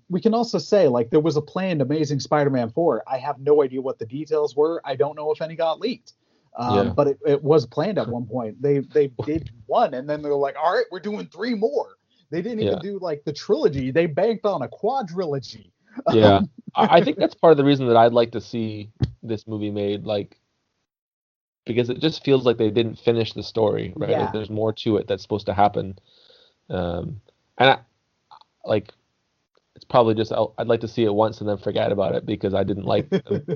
We can also say, like, there was a planned Amazing Spider-Man 4. I have no idea what the details were. I don't know if any got leaked. But it was planned at one point. They did 1, and then they're like, all right, we're doing 3 more. They didn't even do like the trilogy. They banked on a quadrilogy. Yeah. I think that's part of the reason that I'd like to see this movie made, like, because it just feels like they didn't finish the story, right? Yeah. Like, there's more to it that's supposed to happen. And it's probably just, I'd like to see it once and then forget about it, because I didn't like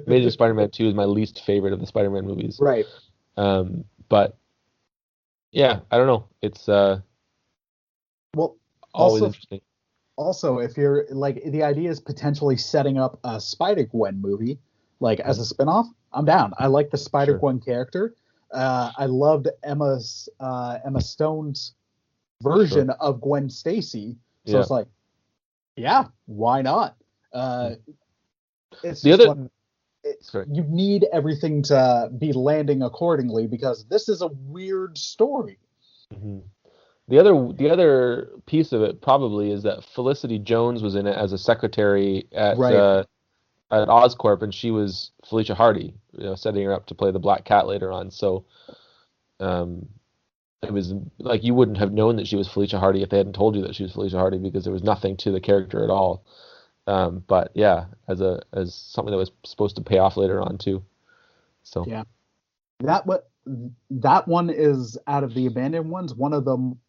Amazing Spider-Man 2 is my least favorite of the Spider-Man movies. Right. But yeah, I don't know. It's well, always interesting. Also, if you're like, the idea is potentially setting up a Spider-Gwen movie, like as a spinoff, I'm down. I like the Spider-Gwen character. I loved Emma Stone's version of Gwen Stacy. So it's like, yeah, why not? It's the other. You need everything to be landing accordingly, because this is a weird story. Mm-hmm. The other piece of it probably is that Felicity Jones was in it as a secretary at at Oscorp, and she was Felicia Hardy, setting her up to play the Black Cat later on. So um, it was like you wouldn't have known that she was Felicia Hardy if they hadn't told you that she was Felicia Hardy, because there was nothing to the character at all. But yeah, as something that was supposed to pay off later on too. So yeah, that one is, out of the abandoned ones, one of them.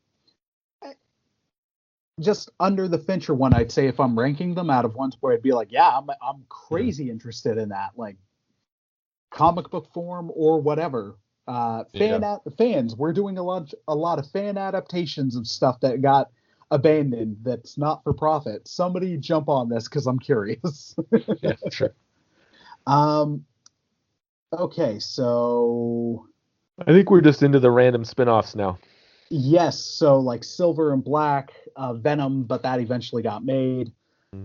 Just under the Fincher one, I'd say, if I'm ranking them out of ones where I'd be like, yeah, I'm crazy interested in that, like comic book form or whatever. Fans, we're doing a lot of fan adaptations of stuff that got abandoned that's not for profit. Somebody jump on this because I'm curious. yeah, sure. Okay, so I think we're just into the random spin-offs now. Yes, so like Silver and Black, Venom, but that eventually got made,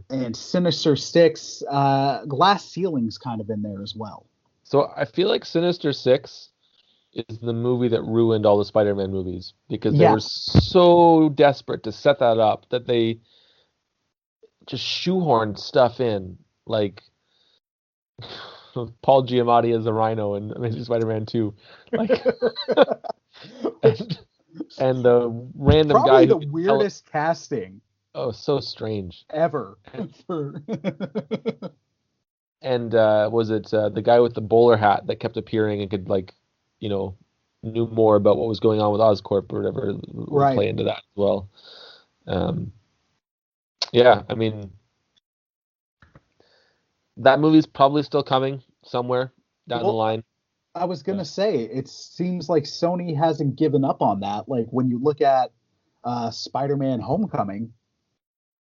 and Sinister Six, Glass Ceiling's kind of in there as well. So I feel like Sinister Six is the movie that ruined all the Spider-Man movies, because they were so desperate to set that up that they just shoehorned stuff in, like Paul Giamatti as the Rhino in Amazing Spider-Man 2. Like and the random Probably guy the weirdest casting. Oh, so strange. Ever. And was it the guy with the bowler hat that kept appearing and could, like, knew more about what was going on with Oscorp or whatever, would play into that as well. Yeah, I mean, that movie's probably still coming somewhere down the line. I was going to say, it seems like Sony hasn't given up on that. Like, when you look at Spider-Man Homecoming,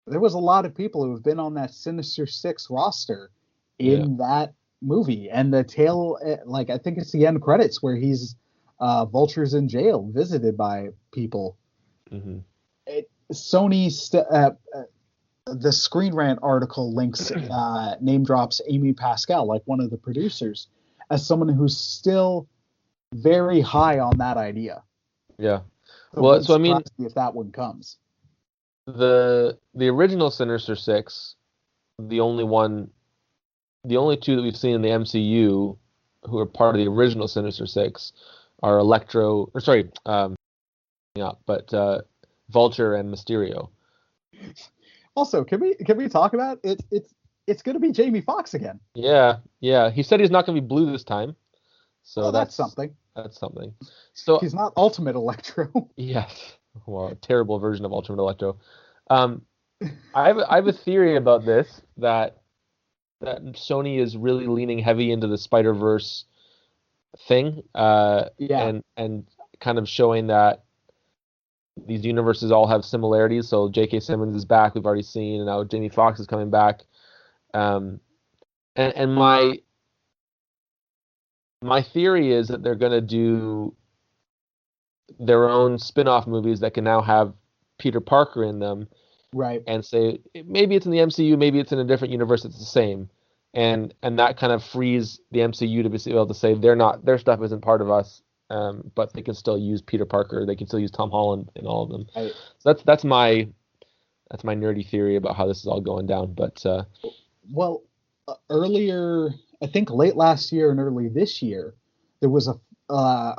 there was a lot of people who have been on that Sinister Six roster in that movie. And the tail, like, I think it's the end credits where he's Vulture's in jail, visited by people. Mm-hmm. Sony's the Screen Rant article links name drops Amy Pascal, like one of the producers, as someone who's still very high on that idea. Yeah. Well, so I mean, if that one comes, the original Sinister Six, the only two that we've seen in the MCU who are part of the original Sinister Six are Vulture and Mysterio. Also, can we talk about it? It's going to be Jamie Foxx again. Yeah. He said he's not going to be blue this time, so that's something. That's something. So he's not Ultimate Electro. Yes. Well, a terrible version of Ultimate Electro. I have a theory about this, that Sony is really leaning heavy into the Spider-Verse thing, and kind of showing that these universes all have similarities. So J.K. Simmons is back, we've already seen, and now Jamie Foxx is coming back. And my theory is that they're going to do their own spin-off movies that can now have Peter Parker in them, right? And say maybe it's in the MCU, maybe it's in a different universe, it's the same, and that kind of frees the MCU to be able to say their stuff isn't part of us, but they can still use Peter Parker, they can still use Tom Holland in all of them. Right. So that's my nerdy theory about how this is all going down. But earlier, I think late last year and early this year, there was a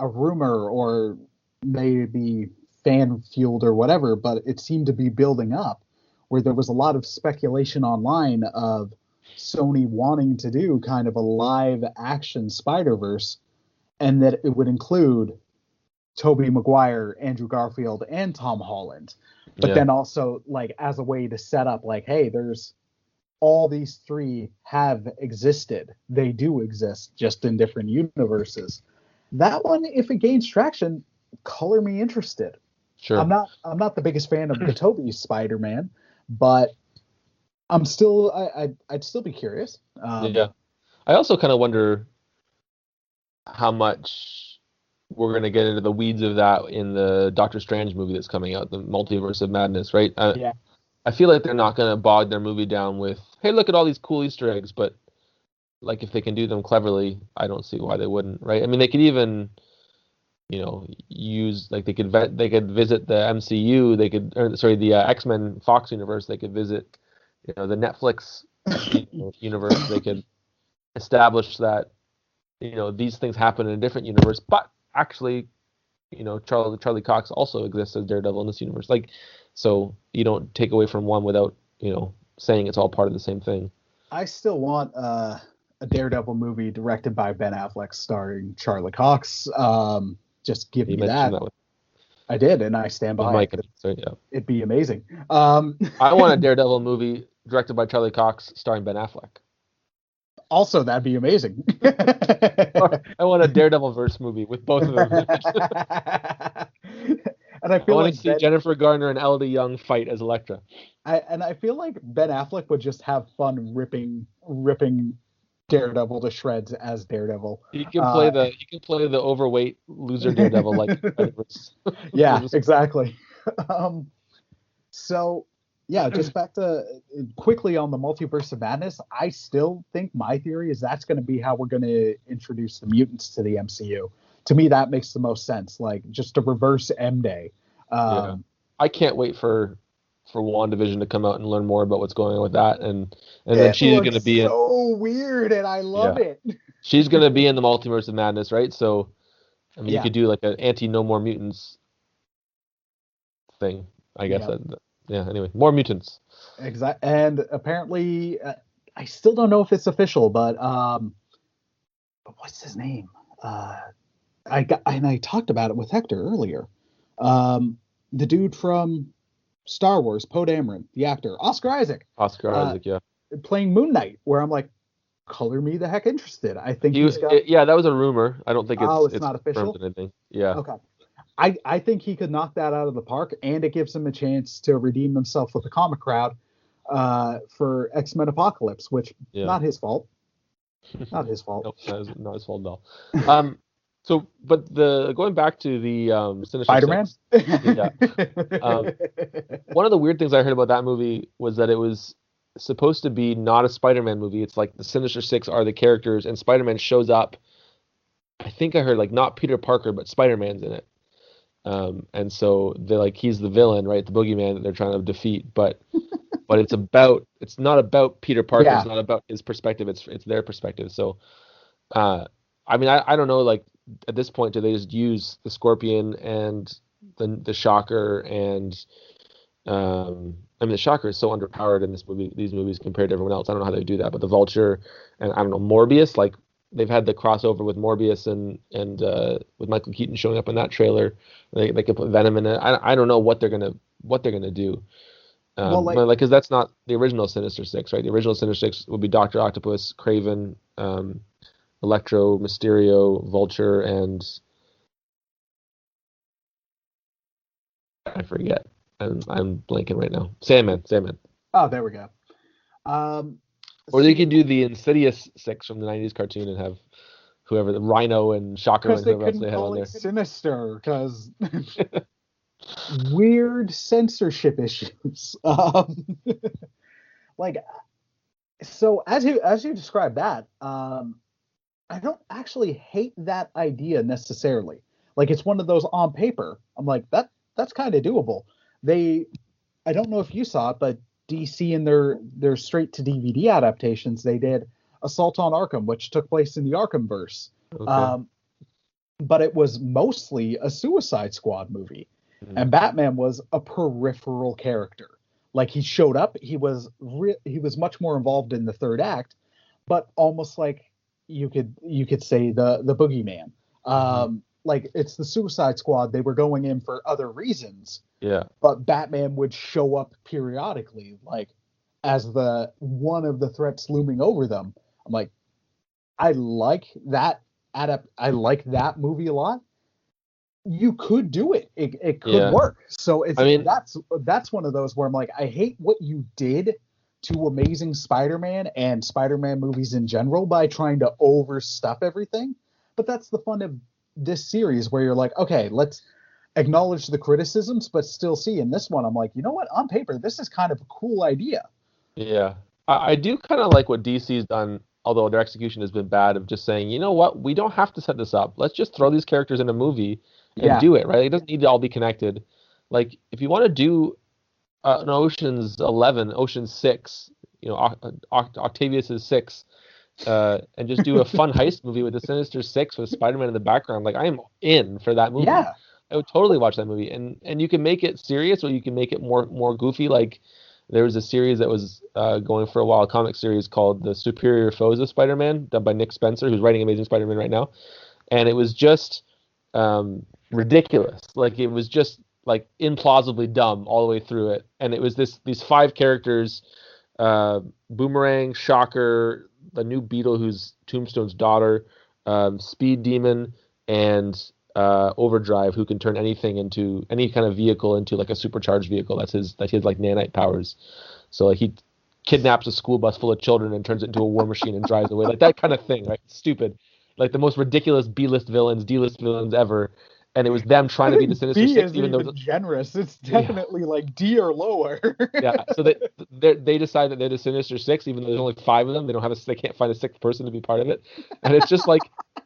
rumor, or maybe fan fueled or whatever, but it seemed to be building up, where there was a lot of speculation online of Sony wanting to do kind of a live action Spider-Verse, and that it would include Tobey Maguire, Andrew Garfield, and Tom Holland. But then also, like, as a way to set up, like, hey, there's all these three have existed. They do exist, just in different universes. That one, if it gains traction, color me interested. Sure. I'm not the biggest fan of the Tobey Spider-Man, but I'd still be curious. I also kind of wonder how much we're going to get into the weeds of that in the Doctor Strange movie that's coming out, the Multiverse of Madness, right? I feel like they're not going to bog their movie down with, hey, look at all these cool Easter eggs, but like, if they can do them cleverly, I don't see why they wouldn't, right? I mean, they could even, use, like, they could visit the MCU, the X-Men Fox universe, they could visit, the Netflix universe, they could establish that these things happen in a different universe, but actually, Charlie Cox also exists as Daredevil in this universe. Like, so you don't take away from one without saying it's all part of the same thing. I still want a Daredevil movie directed by Ben Affleck starring Charlie Cox. Just give me that. I did, and I stand by it. It'd be amazing. I want a Daredevil movie directed by Charlie Cox starring Ben Affleck. Also, that'd be amazing. I want a Daredevil verse movie with both of them. And I want to see Jennifer Garner and Elodie Young fight as Elektra. I feel like Ben Affleck would just have fun ripping Daredevil to shreds as Daredevil. He can play the overweight loser Daredevil like. Yeah, exactly. So yeah, just back to quickly on the Multiverse of Madness. I still think my theory is that's going to be how we're going to introduce the mutants to the MCU. To me, that makes the most sense. Like just a reverse M Day. I can't wait for WandaVision to come out and learn more about what's going on with that, and then she's going to be so weird, and I love it. She's going to be in the Multiverse of Madness, right? So, I mean, you could do like an anti-No More Mutants thing, I guess. Anyway, more mutants. Exactly, and apparently, I still don't know if it's official, but what's his name? I talked about it with Hector earlier. The dude from Star Wars, Poe Dameron, the actor, Oscar Isaac, playing Moon Knight. Where I'm like, color me the heck interested. I think that was a rumor. I don't think it's not official. Anything. Yeah. Okay. I think he could knock that out of the park, and it gives him a chance to redeem himself with the comic crowd for X-Men Apocalypse, which not his fault. Not his fault. Nope, that is not his fault at all. So, but going back to the Sinister Spider-Man? One of the weird things I heard about that movie was that it was supposed to be not a Spider-Man movie. It's like the Sinister Six are the characters, and Spider-Man shows up. I think I heard like not Peter Parker, but Spider-Man's in it. And so they're like, he's the villain, right? The boogeyman that they're trying to defeat, but it's not about Peter Parker. Yeah. It's not about his perspective. It's their perspective. So, I mean, I don't know, like at this point, do they just use the Scorpion and the Shocker and, I mean, the Shocker is so underpowered in these movies compared to everyone else. I don't know how they do that, but the Vulture and I don't know, Morbius, like they've had the crossover with Morbius and with Michael Keaton showing up in that trailer. They could put Venom in it. I don't know what they're gonna do. Because that's not the original Sinister Six, right? The original Sinister Six would be Dr. Octopus, Kraven, Electro, Mysterio, Vulture, and I forget. I'm blanking right now. Sandman. Oh, there we go. Or they could do the Insidious Six from the '90s cartoon and have whoever, the Rhino and Shocker and whoever else they had on there. Sinister, because weird censorship issues. So as you describe that, I don't actually hate that idea necessarily. Like it's one of those on paper. I'm like that's kind of doable. I don't know if you saw it, but DC in their straight to DVD adaptations, they did Assault on Arkham, which took place in the Arkhamverse. Okay. But it was mostly a Suicide Squad movie, and Batman was a peripheral character. Like he showed up, he was much more involved in the third act, but almost like you could say the boogeyman. Like it's the Suicide Squad. They were going in for other reasons. Yeah. But Batman would show up periodically, like as the one of the threats looming over them. I'm like, I like that I like that movie a lot. You could do it. It could work. So that's one of those where I'm like, I hate what you did to Amazing Spider-Man and Spider-Man movies in general by trying to overstuff everything. But that's the fun of this series where you're like, okay, let's acknowledge the criticisms, but still see in this one, I'm like, you know what? On paper, this is kind of a cool idea. Yeah. I do kind of like what DC's done, although their execution has been bad, of just saying, you know what? We don't have to set this up. Let's just throw these characters in a movie and do it, right? It doesn't need to all be connected. Like, if you want to do an Ocean's 11, Ocean's 6, Octavius's Six, and just do a fun heist movie with the Sinister Six with Spider-Man in the background. Like, I am in for that movie. Yeah. I would totally watch that movie. And you can make it serious, or you can make it more goofy. Like, there was a series that was going for a while, a comic series called The Superior Foes of Spider-Man, done by Nick Spencer, who's writing Amazing Spider-Man right now. And it was just ridiculous. Like, it was just like implausibly dumb all the way through it. And it was these 5 characters, Boomerang, Shocker, the new Beetle who's Tombstone's daughter, Speed Demon, and Overdrive, who can turn anything into any kind of vehicle into like a supercharged vehicle. That's his like nanite powers. So like he kidnaps a school bus full of children and turns it into a war machine and drives away, like that kind of thing, right? Stupid, like the most ridiculous B-list villains, D-list villains ever. And it was them trying to be the Sinister Six, even though generous. It's definitely like D or lower. Yeah, so they decide that they're the Sinister Six, even though there's only 5 of them. They can't find a 6th person to be part of it, and it's just like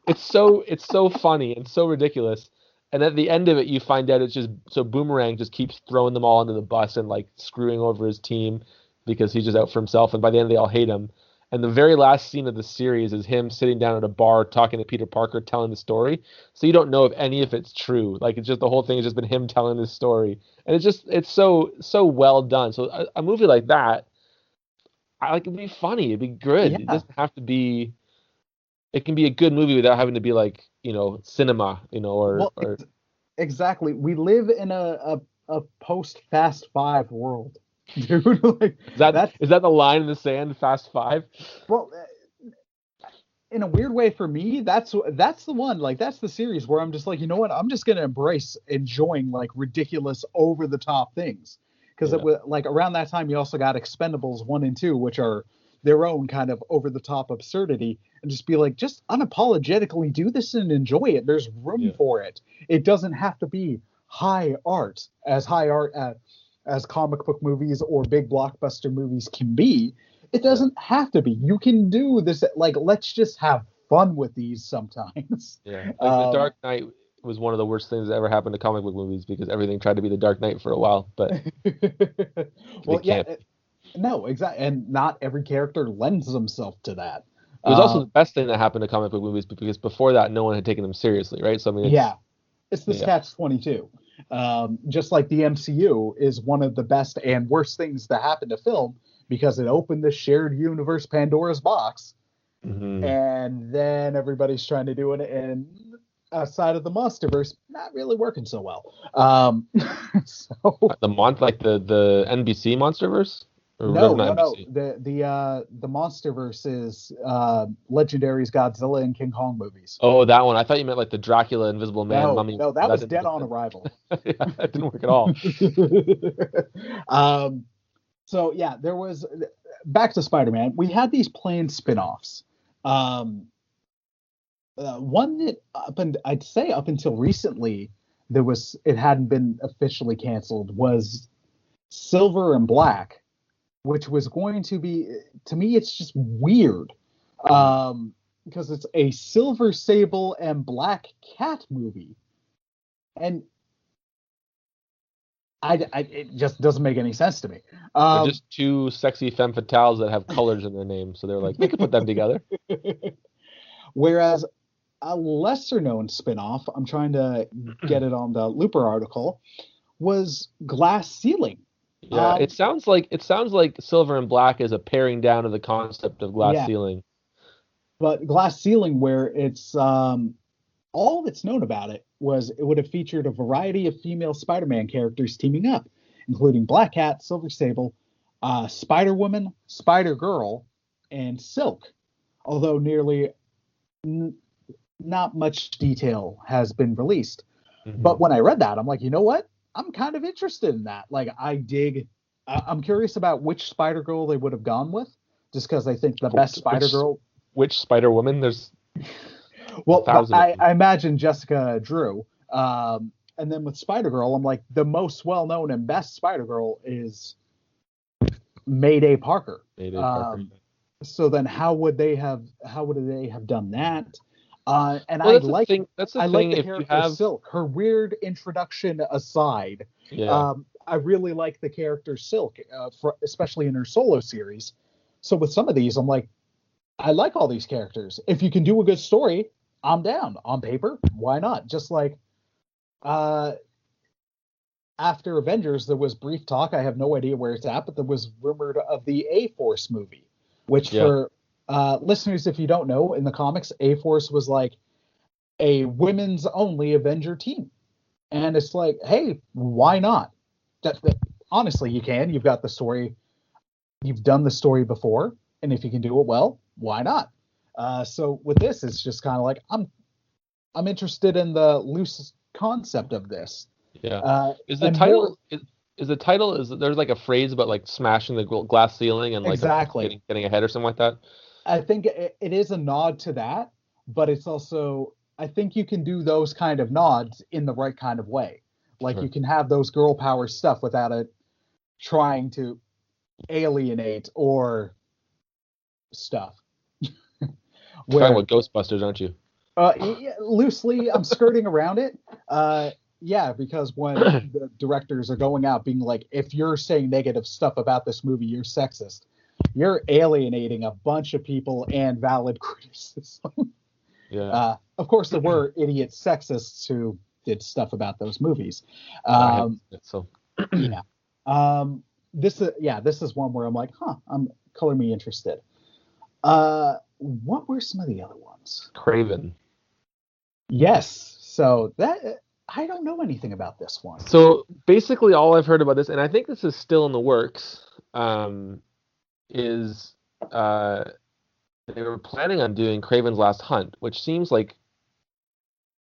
it's so funny and so ridiculous. And at the end of it, you find out it's just so Boomerang just keeps throwing them all under the bus and like screwing over his team because he's just out for himself. And by the end, they all hate him. And the very last scene of the series is him sitting down at a bar talking to Peter Parker, telling the story. So you don't know if any of it's true. Like, it's just the whole thing has just been him telling his story, and it's so well done. So a movie like that, I like, it'd be funny, it'd be good. Yeah. It doesn't have to be. It can be a good movie without having to be like cinema, or. Exactly. We live in a post Fast 5 world. Dude, like, is that the line in the sand, Fast 5? Well, in a weird way for me, that's the one. Like, that's the series where I'm just like, you know what? I'm just gonna embrace enjoying like ridiculous, over the top things. Because it was like around that time, you also got Expendables 1 and 2, which are their own kind of over the top absurdity, and just be like, just unapologetically do this and enjoy it. There's room for it. It doesn't have to be high art as comic book movies or big blockbuster movies can be. It doesn't have to be. You can do this. Like, let's just have fun with these sometimes. Yeah. Like, The Dark Knight was one of the worst things that ever happened to comic book movies because everything tried to be The Dark Knight for a while, but well, no, exactly. And not every character lends himself to that. It was also the best thing that happened to comic book movies because before that, no one had taken them seriously, right? So I mean, it's this catch-22. Just like the MCU is one of the best and worst things that happened to film because it opened the shared universe Pandora's box, and then everybody's trying to do it in outside of the Monsterverse, not really working so well. So the NBC Monsterverse. No. The Monsterverse is Legendary's Godzilla and King Kong movies. Oh, that one. I thought you meant like the Dracula, Invisible Man, Mummy. No, that was Dead on Arrival. Yeah, that didn't work at all. So yeah, there was back to Spider-Man. We had these planned spin-offs. One that I'd say up until recently it hadn't been officially canceled was Silver and Black, which was going to be, to me, it's just weird because it's a Silver Sable and Black Cat movie, and it just doesn't make any sense to me. They're just 2 sexy femme fatales that have colors in their name, so they're like, we could put them together. Whereas a lesser known spinoff, I'm trying to get it on the Looper article, was Glass Ceiling. Yeah, it sounds like Silver and Black is a paring down of the concept of Glass Ceiling. But Glass Ceiling, where it's all that's known about it was it would have featured a variety of female Spider-Man characters teaming up, including Black Cat, Silver Sable, Spider-Woman, Spider-Girl, and Silk. Although not much detail has been released. But when I read that, I'm like, you know what? I'm kind of interested in that. Like, I'm curious about which Spider-Girl they would have gone with, just because I think the best Spider-Girl. Which Spider-Woman? There's well, I imagine Jessica Drew. And then with Spider-Girl, I'm like, the most well-known and best Spider-Girl is Mayday Parker. So then how would they have done that? And I like the character Silk. Her weird introduction aside, I really like the character Silk, especially in her solo series, So with some of these, I'm like, I like all these characters. If you can do a good story, I'm down. On paper, why not? Just like uh, after Avengers, there was brief talk. I have no idea where it's at, but there was rumored of the A-Force movie, which Yeah. for listeners, if you don't know, in the comics, A-Force was like a women's only Avenger team. And it's like, hey, why not? Honestly, you can. You've got the story. You've done the story before, and if you can do it well, why not? So with this, it's just kind of like I'm interested in the loose concept of this. Yeah. Is the And title more is the title is there's like a phrase about like smashing the glass ceiling and like exactly. getting ahead or something like that? I think it is a nod to that, but it's also I think you can do those kind of nods in the right kind of way. Like you Sure. can have those girl power stuff without it trying to alienate or stuff. You're talking Where about Ghostbusters, aren't you? loosely, I'm skirting around it. Yeah, because when the directors are going out being like, if you're saying negative stuff about this movie, you're sexist. You're alienating a bunch of people and valid criticism. Yeah. Of course, there were idiot sexists who did stuff about those movies. I haven't Um, seen it, so yeah. This is one where I'm like, I'm color me interested. What were some of the other ones? Craven. Yes. So that I don't know anything about this one. So basically, all I've heard about this, and I think this is still in the works, is uh, they were planning on doing Craven's Last Hunt, which seems like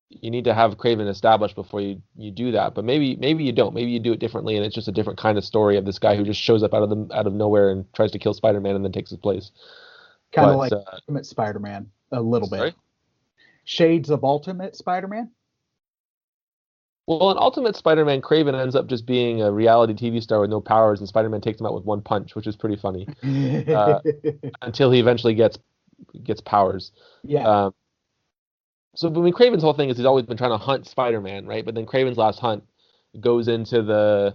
you need to have Craven established before you do that. But maybe you don't. Maybe you do it differently, and it's just a different kind of story of this guy who just shows up out of nowhere and tries to kill Spider-Man and then takes his place. Kind of But like Ultimate Spider-Man a little bit. sorry. Shades of Ultimate Spider-Man. Well, in Ultimate Spider-Man, Craven ends up just being a reality TV star with no powers, and Spider-Man takes him out with one punch, which is pretty funny. Uh, until he eventually gets powers. Yeah. So, I mean, Craven's whole thing is he's always been trying to hunt Spider-Man, right? But then Craven's Last Hunt goes into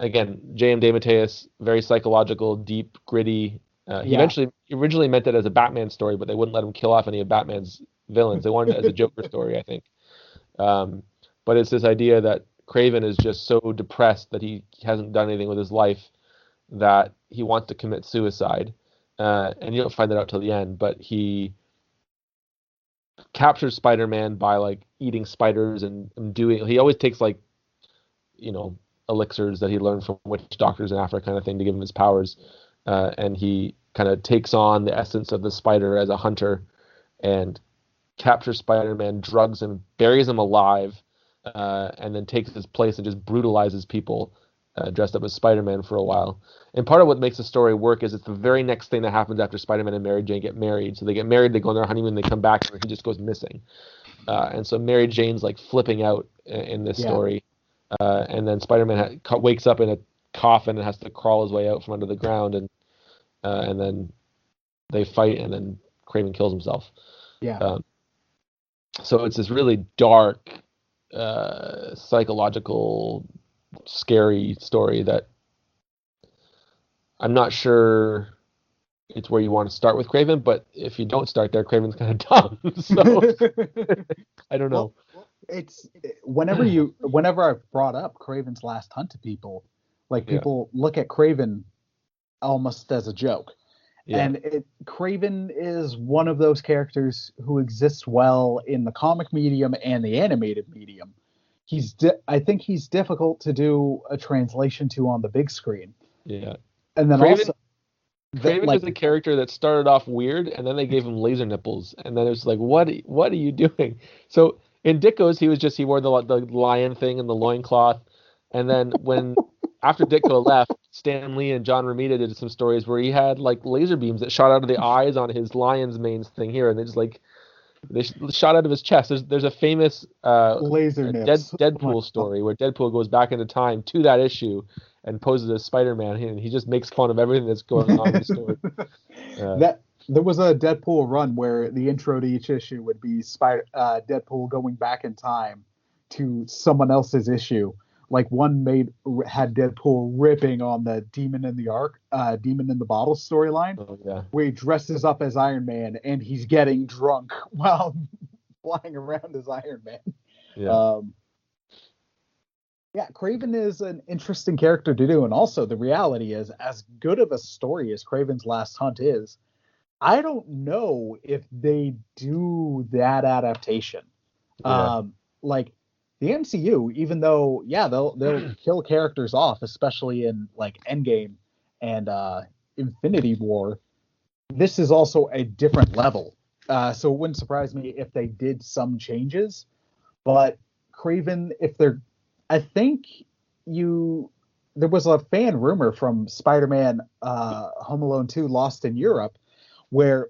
again, J.M. DeMatteis, very psychological, deep, gritty. He Yeah. originally meant it as a Batman story, but they wouldn't let him kill off any of Batman's villains. They wanted it as a Joker story, I think. But it's this idea that Craven is just so depressed that he hasn't done anything with his life that he wants to commit suicide. And you don't find that out till the end, but he captures Spider-Man by like eating spiders and doing. He always takes like elixirs that he learned from witch doctors in Africa, kind of thing, to give him his powers. And he kind of takes on the essence of the spider as a hunter and captures Spider-Man, drugs him, buries him alive, and then takes his place and just brutalizes people dressed up as Spider-Man for a while. And part of what makes the story work is it's the very next thing that happens after Spider-Man and Mary Jane get married. So they get married, they go on their honeymoon, they come back, and he just goes missing. And so Mary Jane's like flipping out in this story. And then Spider-Man wakes up in a coffin and has to crawl his way out from under the ground, and then they fight, and then Craven kills himself. Yeah. So it's this really dark, psychological, scary story that I'm not sure it's where you want to start with Craven, but if you don't start there, Craven's kind of dumb. So I don't know. Well, it's whenever I've brought up Craven's Last Hunt to people, like people look at Craven almost as a joke. Yeah. And Craven is one of those characters who exists well in the comic medium and the animated medium. I think he's difficult to do a translation to on the big screen. Yeah. And then Craven was a character that started off weird, and then they gave him laser nipples, and then it was like, what are you doing? So in Ditko's, he wore the lion thing and the loincloth, and then after Ditko left, Stan Lee and John Romita did some stories where he had like laser beams that shot out of the eyes on his lion's mane thing here, and they shot out of his chest. There's a famous laser nips. Deadpool story where Deadpool goes back into time to that issue and poses as Spider-Man, and he just makes fun of everything that's going on in the story. There was a Deadpool run where the intro to each issue would be Deadpool going back in time to someone else's issue Like one had Deadpool ripping on the Demon in the Bottle storyline, where he dresses up as Iron Man and he's getting drunk while flying around as Iron Man. Yeah. Yeah, Kraven is an interesting character to do, and also the reality is, as good of a story as Kraven's Last Hunt is, I don't know if they do that adaptation. Like the MCU, even though they'll kill characters off, especially in like Endgame and Infinity War. This is also a different level, so it wouldn't surprise me if they did some changes. But Kraven, I think there was a fan rumor from Spider-Man Home Alone 2 Lost in Europe where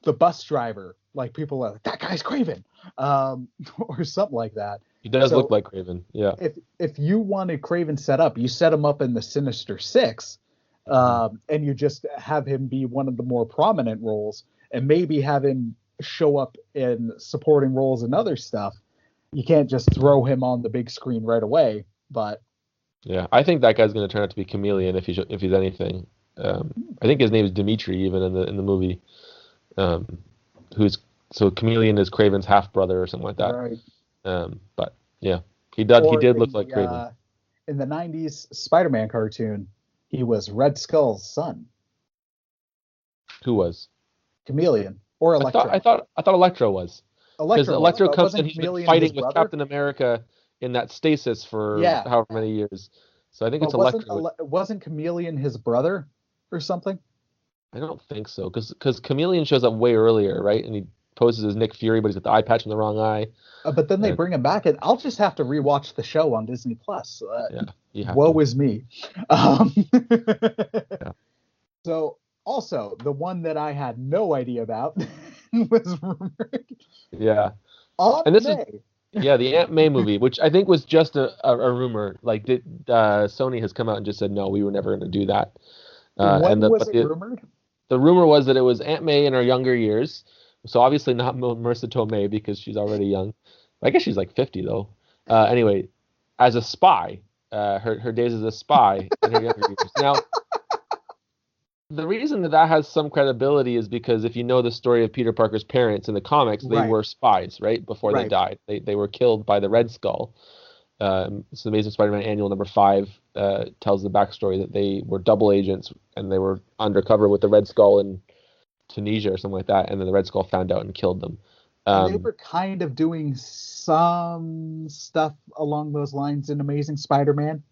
the bus driver, like people are like, that guy's Kraven, or something like that. He does look like Kraven, yeah. If you wanted Kraven set up, you set him up in the Sinister Six, and you just have him be one of the more prominent roles, and maybe have him show up in supporting roles and other stuff. You can't just throw him on the big screen right away. But yeah, I think that guy's going to turn out to be Chameleon if he's anything. I think his name is Dimitri even in the movie. Chameleon is Kraven's half brother or something like that. Right. But yeah, he did look like Kraven. In the 90s Spider-Man cartoon, he was Red Skull's son. Who was? Chameleon or Electro. I thought Electro was. Because Electro comes and he's been fighting with Captain America in that stasis for however many years. So I think it's Electro. Wasn't Chameleon his brother or something? I don't think so, because Chameleon shows up way earlier, right? And he poses as Nick Fury, but he's got the eye patch in the wrong eye. But then they bring him back, and I'll just have to rewatch the show on Disney Plus. Woe is me. So also the one that I had no idea about was rumored. Yeah. And this is the Aunt May movie, which I think was just a rumor. Like Sony has come out and just said no, we were never going to do that. Was it rumored? The rumor was that it was Aunt May in her younger years. So obviously not Marissa Tomei because she's already young. I guess she's like 50 though. Anyway, as a spy, her days as a spy in her younger years. Now, the reason that has some credibility is because if you know the story of Peter Parker's parents in the comics, they were spies, right? Before they died. They were killed by the Red Skull. It's the Amazing Spider-Man Annual number 5 tells the backstory that they were double agents and they were undercover with the Red Skull in Tunisia or something like that, and then the Red Skull found out and killed them. They were kind of doing some stuff along those lines in Amazing Spider-Man.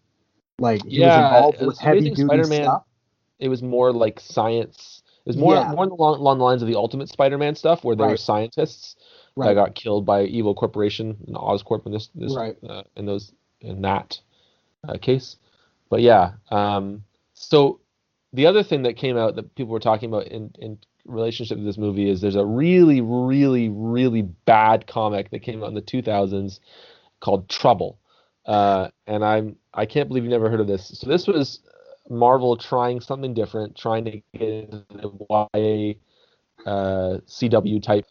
Like he was involved with heavy-duty stuff. It was more like science. It was more along the lines of the Ultimate Spider-Man stuff, where they were scientists that got killed by evil corporation, an Oscorp in that case. But yeah, so the other thing that came out that people were talking about in relationship to this movie is there's a really, really, really bad comic that came out in the 2000s called Trouble, and I can't believe you never heard of this. So this was Marvel trying something different, trying to get into the YA CW type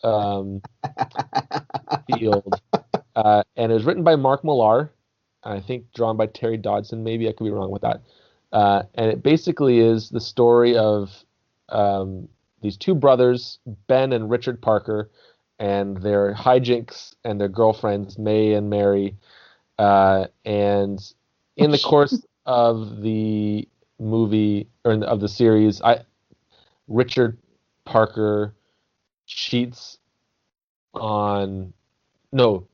field, and it was written by Mark Millar, I think drawn by Terry Dodson. Maybe I could be wrong with that. And it basically is the story of these two brothers, Ben and Richard Parker, and their hijinks and their girlfriends, May and Mary. And in the course of the movie, or of the series, Richard Parker cheats on... No.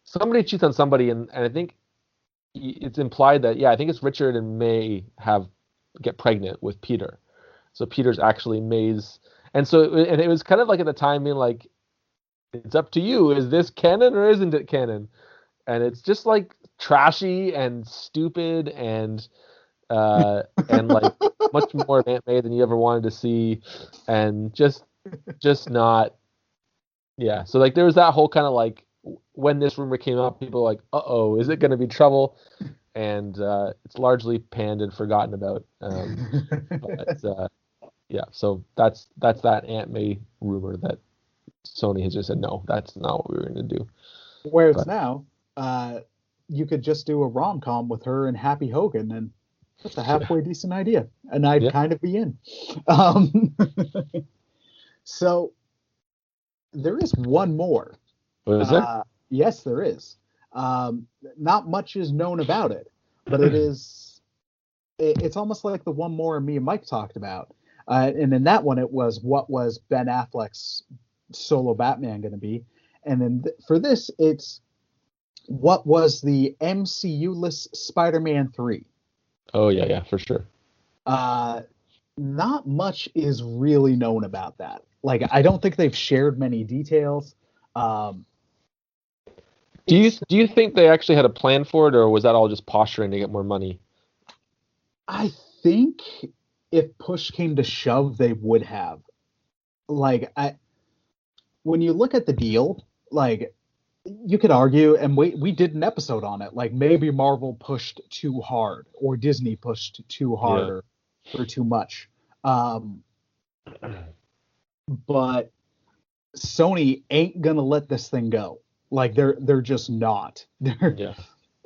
Somebody cheats on somebody, and I think it's implied that, I think it's Richard and May get pregnant with Peter. So Peter's actually May's, and it was kind of like at the time being like, it's up to you. Is this canon or isn't it canon? And it's just like trashy and stupid and like much more of Aunt May than you ever wanted to see, and just not. Yeah. So like there was that whole kind of like, when this rumor came out, people were like, uh-oh, is it going to be trouble? And it's largely panned and forgotten about. So that's that Aunt May rumor that Sony has just said, no, that's not what we were going to do. Whereas now, you could just do a rom-com with her and Happy Hogan, and that's a halfway decent idea, and I'd kind of be in. So there is one more. What is there? Yes, there is. Not much is known about it, but it's almost like the one more me and Mike talked about. And in that one, it was what was Ben Affleck's solo Batman going to be, and then for this, it's what was the MCU-less Spider-Man 3. Oh yeah, for sure. Not much is really known about that. Like, I don't think they've shared many details. Do you think they actually had a plan for it, or was that all just posturing to get more money? I think if push came to shove, they would have. Like, when you look at the deal, like, you could argue, and we did an episode on it, like maybe Marvel pushed too hard or Disney pushed too hard or too much. But Sony ain't gonna let this thing go. Like they're just not.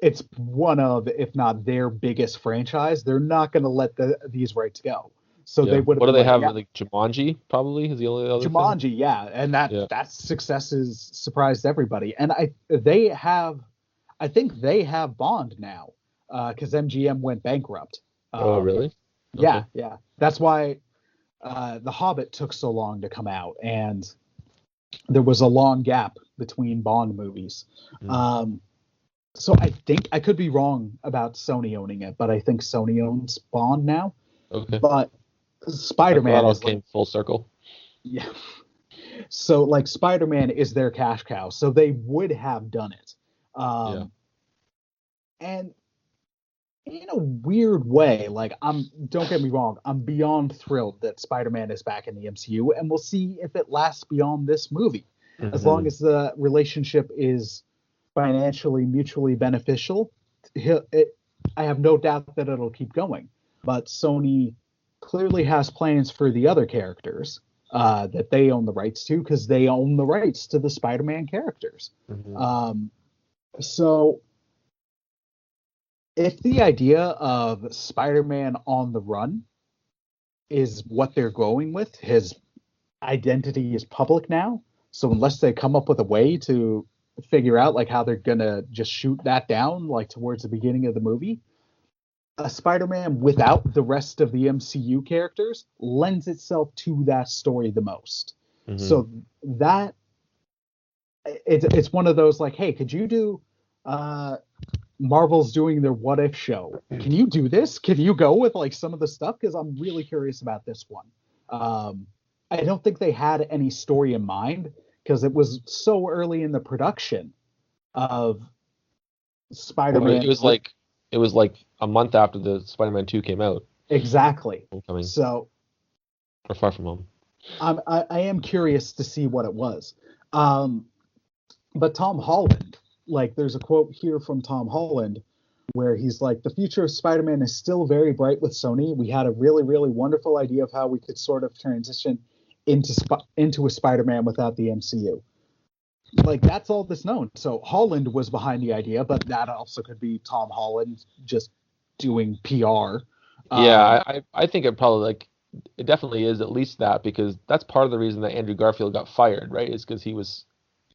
It's one of, if not their biggest franchise. They're not gonna let these rights go. So they would. What do they have? Like Jumanji, probably is the only other Jumanji, thing? and that success has surprised everybody. And I think they have Bond now, because MGM went bankrupt. Oh, really? Yeah. That's why The Hobbit took so long to come out, and there was a long gap between Bond movies. So I think, I could be wrong about Sony owning it, but I think Sony owns Bond now. Okay. But Spider-Man came full circle. Yeah. So like Spider-Man is their cash cow, so they would have done it. And in a weird way, like don't get me wrong, I'm beyond thrilled that Spider-Man is back in the MCU, and we'll see if it lasts beyond this movie. As long as the relationship is financially mutually beneficial, I have no doubt that it'll keep going. But Sony clearly has plans for the other characters that they own the rights to, because they own the rights to the Spider-Man characters. So if the idea of Spider-Man on the run is what they're going with, his identity is public now. So unless they come up with a way to figure out like how they're gonna just shoot that down, like towards the beginning of the movie, a Spider-Man without the rest of the MCU characters lends itself to that story the most. So that it's one of those like, hey, could you do Marvel's doing their What If show? Can you do this? Can you go with like some of the stuff? Because I'm really curious about this one. I don't think they had any story in mind, because it was so early in the production of Spider-Man. It was like a month after the Spider-Man 2 came out. Exactly. Homecoming. So, or Far From Home. I am curious to see what it was. But Tom Holland, like, there's a quote here from Tom Holland where he's like, the future of Spider-Man is still very bright with Sony. We had a really, really wonderful idea of how we could sort of transition into a Spider-Man without the MCU. Like, that's all that's known. So Holland was behind the idea, but that also could be Tom Holland just doing PR. I think it probably, like, it definitely is at least that, because that's part of the reason that Andrew Garfield got fired, right? Is because he was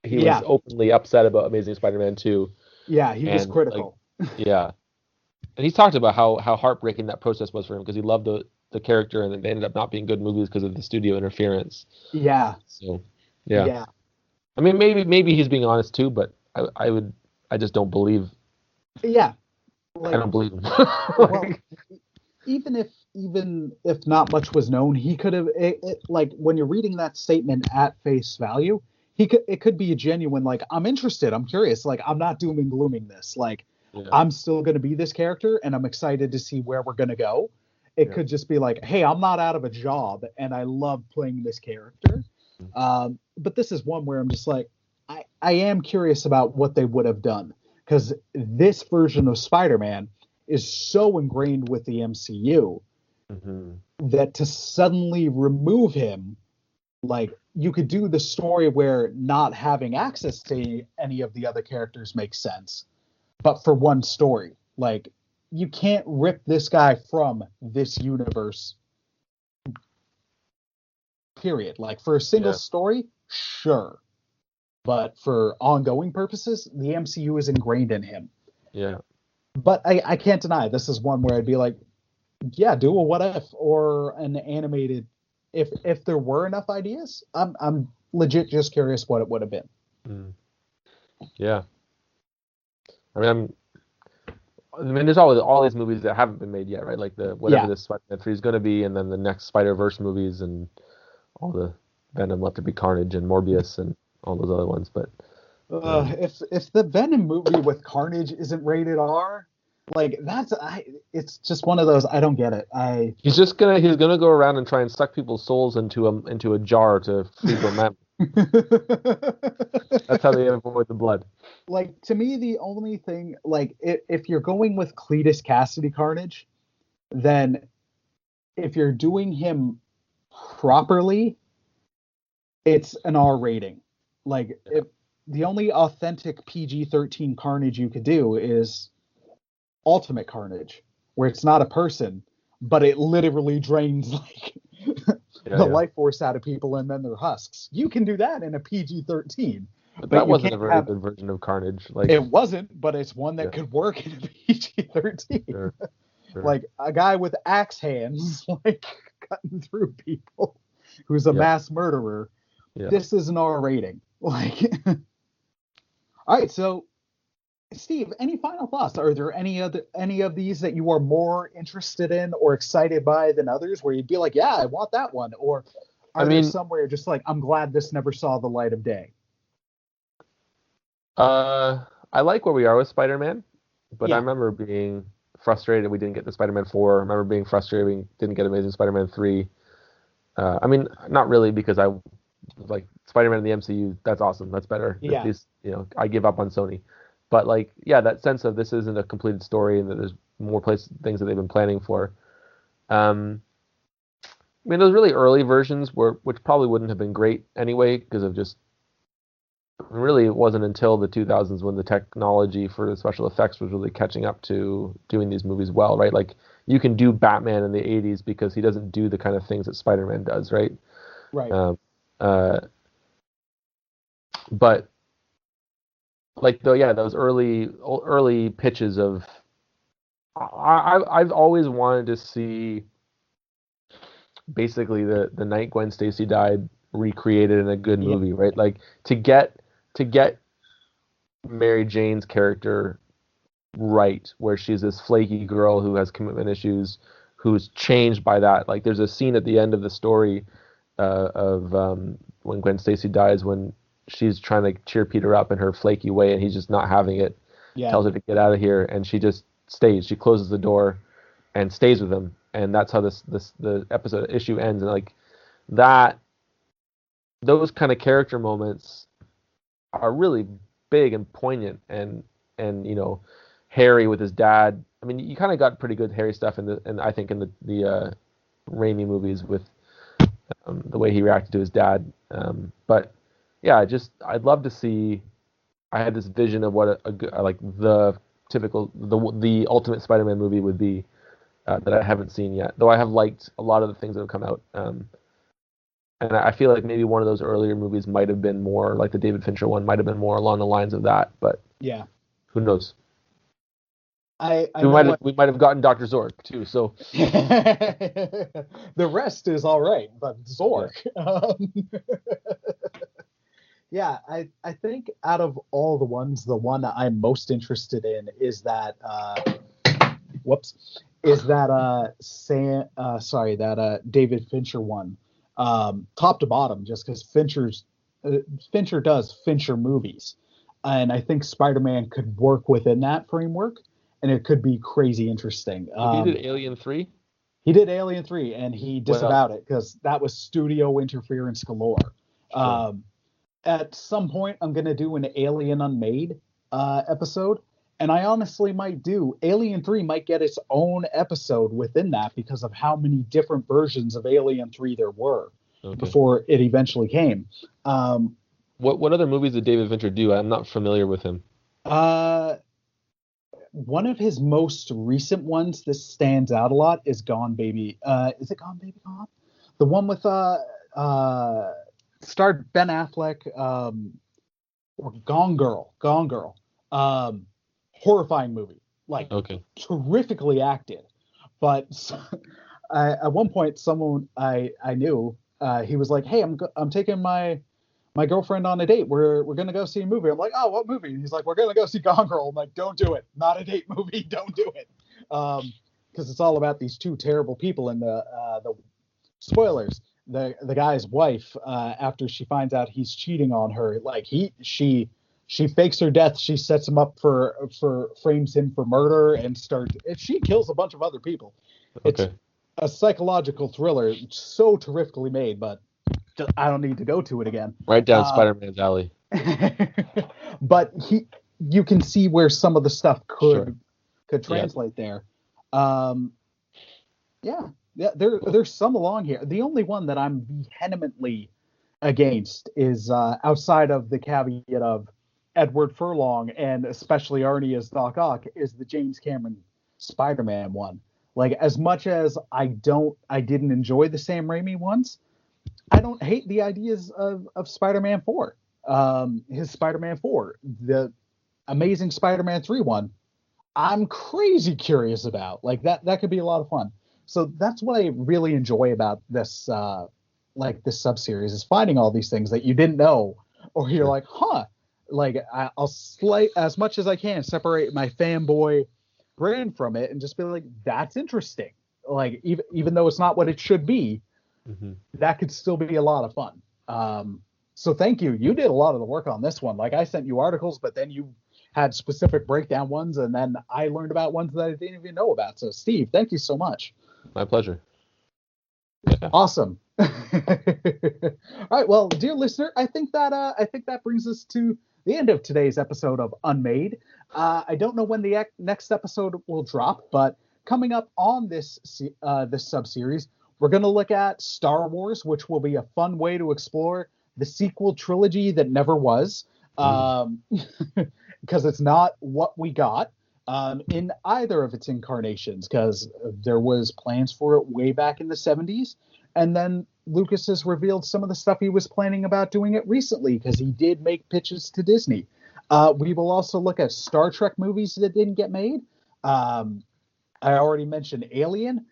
openly upset about Amazing Spider-Man 2. Yeah, he was critical. Like, and he's talked about how heartbreaking that process was for him, because he loved the character, and they ended up not being good movies because of the studio interference. Yeah. So, yeah. I mean, maybe he's being honest too, but I just don't believe. Yeah. Like, I don't believe him. Well, even if not much was known, he could have like, when you're reading that statement at face value, it could be a genuine, like, I'm interested, I'm curious, like, I'm not doom and glooming this, like, I'm still going to be this character and I'm excited to see where we're going to go. It could just be like, hey, I'm not out of a job and I love playing this character. But this is one where I'm just like, I am curious about what they would have done, because this version of Spider-Man is so ingrained with the MCU that to suddenly remove him, like, you could do the story where not having access to any of the other characters makes sense. but for one story. Like, you can't rip this guy from this universe, period. Like, for a single story, sure. But for ongoing purposes, the MCU is ingrained in him. Yeah. But I can't deny this is one where I'd be like, yeah, do a what if or an animated. If there were enough ideas, I'm legit just curious what it would have been. Mm. Yeah. I mean, there's all these movies that haven't been made yet, right? Like whatever this Spider-Man 3 is going to be, and then the next Spider-Verse movies, and all the Venom Let There Be Carnage and Morbius and all those other ones. But if the Venom movie with Carnage isn't rated R, like it's just one of those, I don't get it. He's gonna go around and try and suck people's souls into a jar to freeze them out. That's how they avoid the blood. Like, to me, the only thing, like, if you're going with Cletus Cassidy Carnage, then if you're doing him properly, it's an R rating. Like, if the only authentic PG-13 Carnage you could do is Ultimate Carnage, where it's not a person, but it literally drains like life force out of people and then they're husks. You can do that in a PG-13. But that wasn't a very good version of Carnage. Like, it wasn't, but it's one that could work in a PG-13. Sure. Like a guy with axe hands, like cutting through people, who's a mass murderer. Yeah. This is an R rating. Like, all right. So, Steve, any final thoughts? Are there any of these that you are more interested in or excited by than others, where you'd be like, yeah, I want that one? Or are there somewhere just like, I'm glad this never saw the light of day? I like where we are with Spider-Man, but I remember being frustrated we didn't get the Spider-Man 4. I remember being frustrated we didn't get Amazing Spider-Man 3. I mean, not really, because I like Spider-Man in the MCU. That's awesome. That's better. Yeah. At least, I give up on Sony. But like, yeah, that sense of this isn't a completed story and that there's more things that they've been planning for. I mean, those really early versions which probably wouldn't have been great anyway, because of just, really it wasn't until the 2000s when the technology for the special effects was really catching up to doing these movies well, right? Like, you can do Batman in the 80s because he doesn't do the kind of things that Spider-Man does, right? Right. But like, those early pitches of, I've always wanted to see basically the night Gwen Stacy died recreated in a good movie, right? Like, to get Mary Jane's character right, where she's this flaky girl who has commitment issues, who's changed by that. Like, there's a scene at the end of the story of when Gwen Stacy dies, when she's trying to cheer Peter up in her flaky way, and he's just not having it. Tells her to get out of here, and she just stays. She closes the door and stays with him, and that's how the issue ends. And like that, those kind of character moments are really big and poignant, and Harry with his dad. I mean, you kind of got pretty good Harry stuff I think in the Raimi movies with the way he reacted to his dad. But yeah, I'd love to see. I had this vision of what like the typical the Ultimate Spider-Man movie would be that I haven't seen yet. Though I have liked a lot of the things that have come out. And I feel like maybe one of those earlier movies might have been more, like the David Fincher one, might have been more along the lines of that. But yeah, who knows? We might have gotten Dr. Zork too. So the rest is all right, but Zork. Yeah, I think out of all the ones, the one I'm most interested in is that David Fincher one, top to bottom, just because Fincher does Fincher movies, and I think Spider-Man could work within that framework, and it could be crazy interesting. He did Alien 3? He did Alien 3, and he disavowed it because that was studio interference galore. Sure. At some point, I'm going to do an Alien Unmade episode, and I honestly might do. Alien 3 might get its own episode within that because of how many different versions of Alien 3 there were before it eventually came. What other movies did David Fincher do? I'm not familiar with him. one of his most recent ones that stands out a lot is Gone Baby. Is it Gone Baby Gone? The one with starred Ben Affleck, or Gone Girl. Gone Girl. Horrifying movie. Like, terrifically acted. But at one point, someone I knew, he was like, "Hey, I'm taking my girlfriend on a date. We're gonna go see a movie." I'm like, "Oh, what movie?" And he's like, "We're gonna go see Gone Girl." I'm like, "Don't do it. Not a date movie. Don't do it." Because it's all about these two terrible people, and the spoilers. The guy's wife, after she finds out he's cheating on her, like she fakes her death. She sets him up for frames him for murder and she kills a bunch of other people. It's a psychological thriller, so terrifically made, but I don't need to go to it again. Right down Spider-Man's alley. But you can see where some of the stuff could translate there. There's some along here. The only one that I'm vehemently against is, outside of the caveat of Edward Furlong and especially Arnie as Doc Ock, is the James Cameron Spider-Man one. Like, as much as I didn't enjoy the Sam Raimi ones, I don't hate the ideas of Spider-Man 4. His Spider-Man 4, the Amazing Spider-Man 3 one, I'm crazy curious about. Like, that could be a lot of fun. So that's what I really enjoy about this, this sub-series, is finding all these things that you didn't know, or you're like, huh. Like, I'll as much as I can separate my fanboy brain from it and just be like, that's interesting. Like, even though it's not what it should be, that could still be a lot of fun. So thank you. You did a lot of the work on this one. Like, I sent you articles, but then you had specific breakdown ones, and then I learned about ones that I didn't even know about. So, Steve, thank you so much. My pleasure. Yeah. Awesome. All right. Well, dear listener, I think that brings us to the end of today's episode of Unmade. I don't know when the next episode will drop, but coming up on this sub-series, we're going to look at Star Wars, which will be a fun way to explore the sequel trilogy that never was, because it's not what we got in either of its incarnations, because there was plans for it way back in the 70s, and then Lucas has revealed some of the stuff he was planning about doing it recently, because he did make pitches to Disney. We will also look at Star Trek movies that didn't get made. I already mentioned Alien.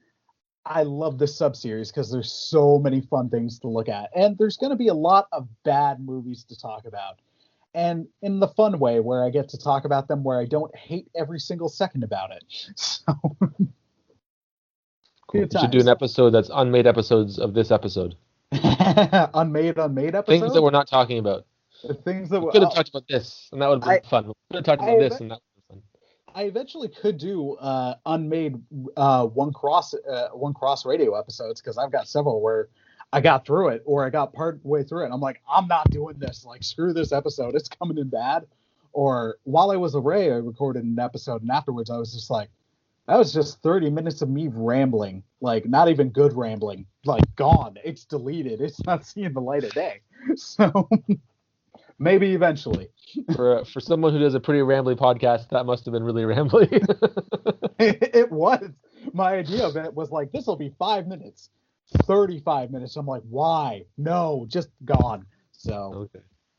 I love this sub-series because there's so many fun things to look at. And there's going to be a lot of bad movies to talk about. And in the fun way, where I get to talk about them where I don't hate every single second about it. So, cool. We should do an episode that's unmade episodes of this episode. unmade episodes? Things that we're not talking about. The things that we could have talked about this, and that would have been fun. We could have talked about this, and that would have been fun. I eventually could do unmade one cross radio episodes, because I've got several where I got through it, or I got part way through it, and I'm like, I'm not doing this. Like, screw this episode. It's coming in bad. Or while I was away, I recorded an episode, and afterwards I was just like, that was just 30 minutes of me rambling. Like, not even good rambling. Like, gone. It's deleted. It's not seeing the light of day. So maybe eventually. For someone who does a pretty rambly podcast, that must have been really rambly. It was. My idea of it was like, this will be 5 minutes. 35 minutes. I'm like, why? No, just gone. So,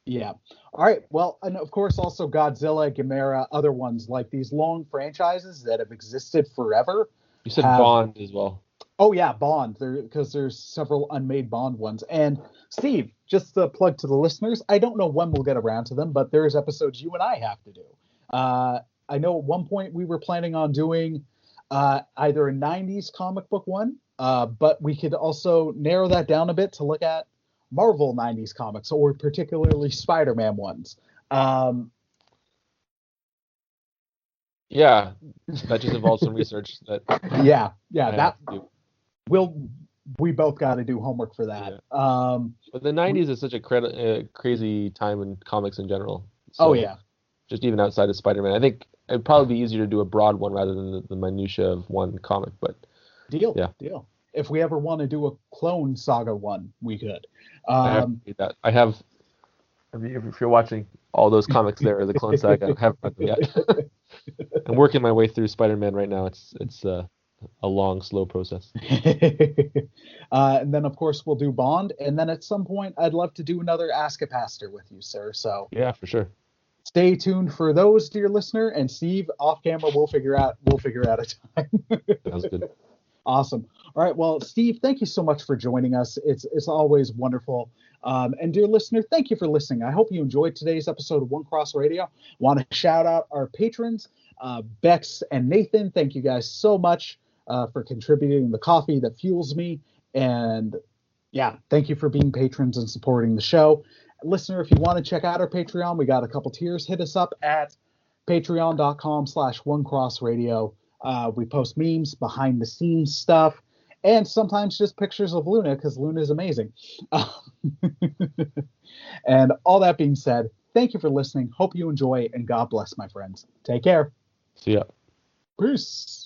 yeah. All right. Well, and of course, also Godzilla, Gamera, other ones like these long franchises that have existed forever. You said Bond as well. Oh, yeah, Bond, because there's several unmade Bond ones. And Steve, just to plug to the listeners, I don't know when we'll get around to them, but there's episodes you and I have to do. I know at one point we were planning on doing either a 90s comic book one, but we could also narrow that down a bit to look at Marvel 90s comics, or particularly Spider-Man ones. Yeah, that just involves some research. We both got to do homework for that. Yeah. But the 90s is such a crazy time in comics in general. So just even outside of Spider-Man, I think it'd probably be easier to do a broad one rather than the minutia of one comic. But deal. If we ever want to do a Clone Saga one, we could. I have that. If you're watching, all those comics there, the Clone Saga. I haven't read them yet. I'm working my way through Spider-Man right now. It's a long, slow process. And then, of course, we'll do Bond. And then at some point, I'd love to do another Ask a Pastor with you, sir. So yeah, for sure. Stay tuned for those, dear listener. And Steve, off camera, we'll figure out a time. Sounds good. Awesome. All right. Well, Steve, thank you so much for joining us. It's always wonderful. And dear listener, thank you for listening. I hope you enjoyed today's episode of One Cross Radio. Want to shout out our patrons, Bex and Nathan. Thank you guys so much for contributing the coffee that fuels me. And yeah, thank you for being patrons and supporting the show. Listener, if you want to check out our Patreon, we got a couple tiers. Hit us up at patreon.com/onecrossradio. We post memes, behind the scenes stuff, and sometimes just pictures of Luna because Luna is amazing. And all that being said, thank you for listening. Hope you enjoy, and God bless, my friends. Take care. See ya. Peace.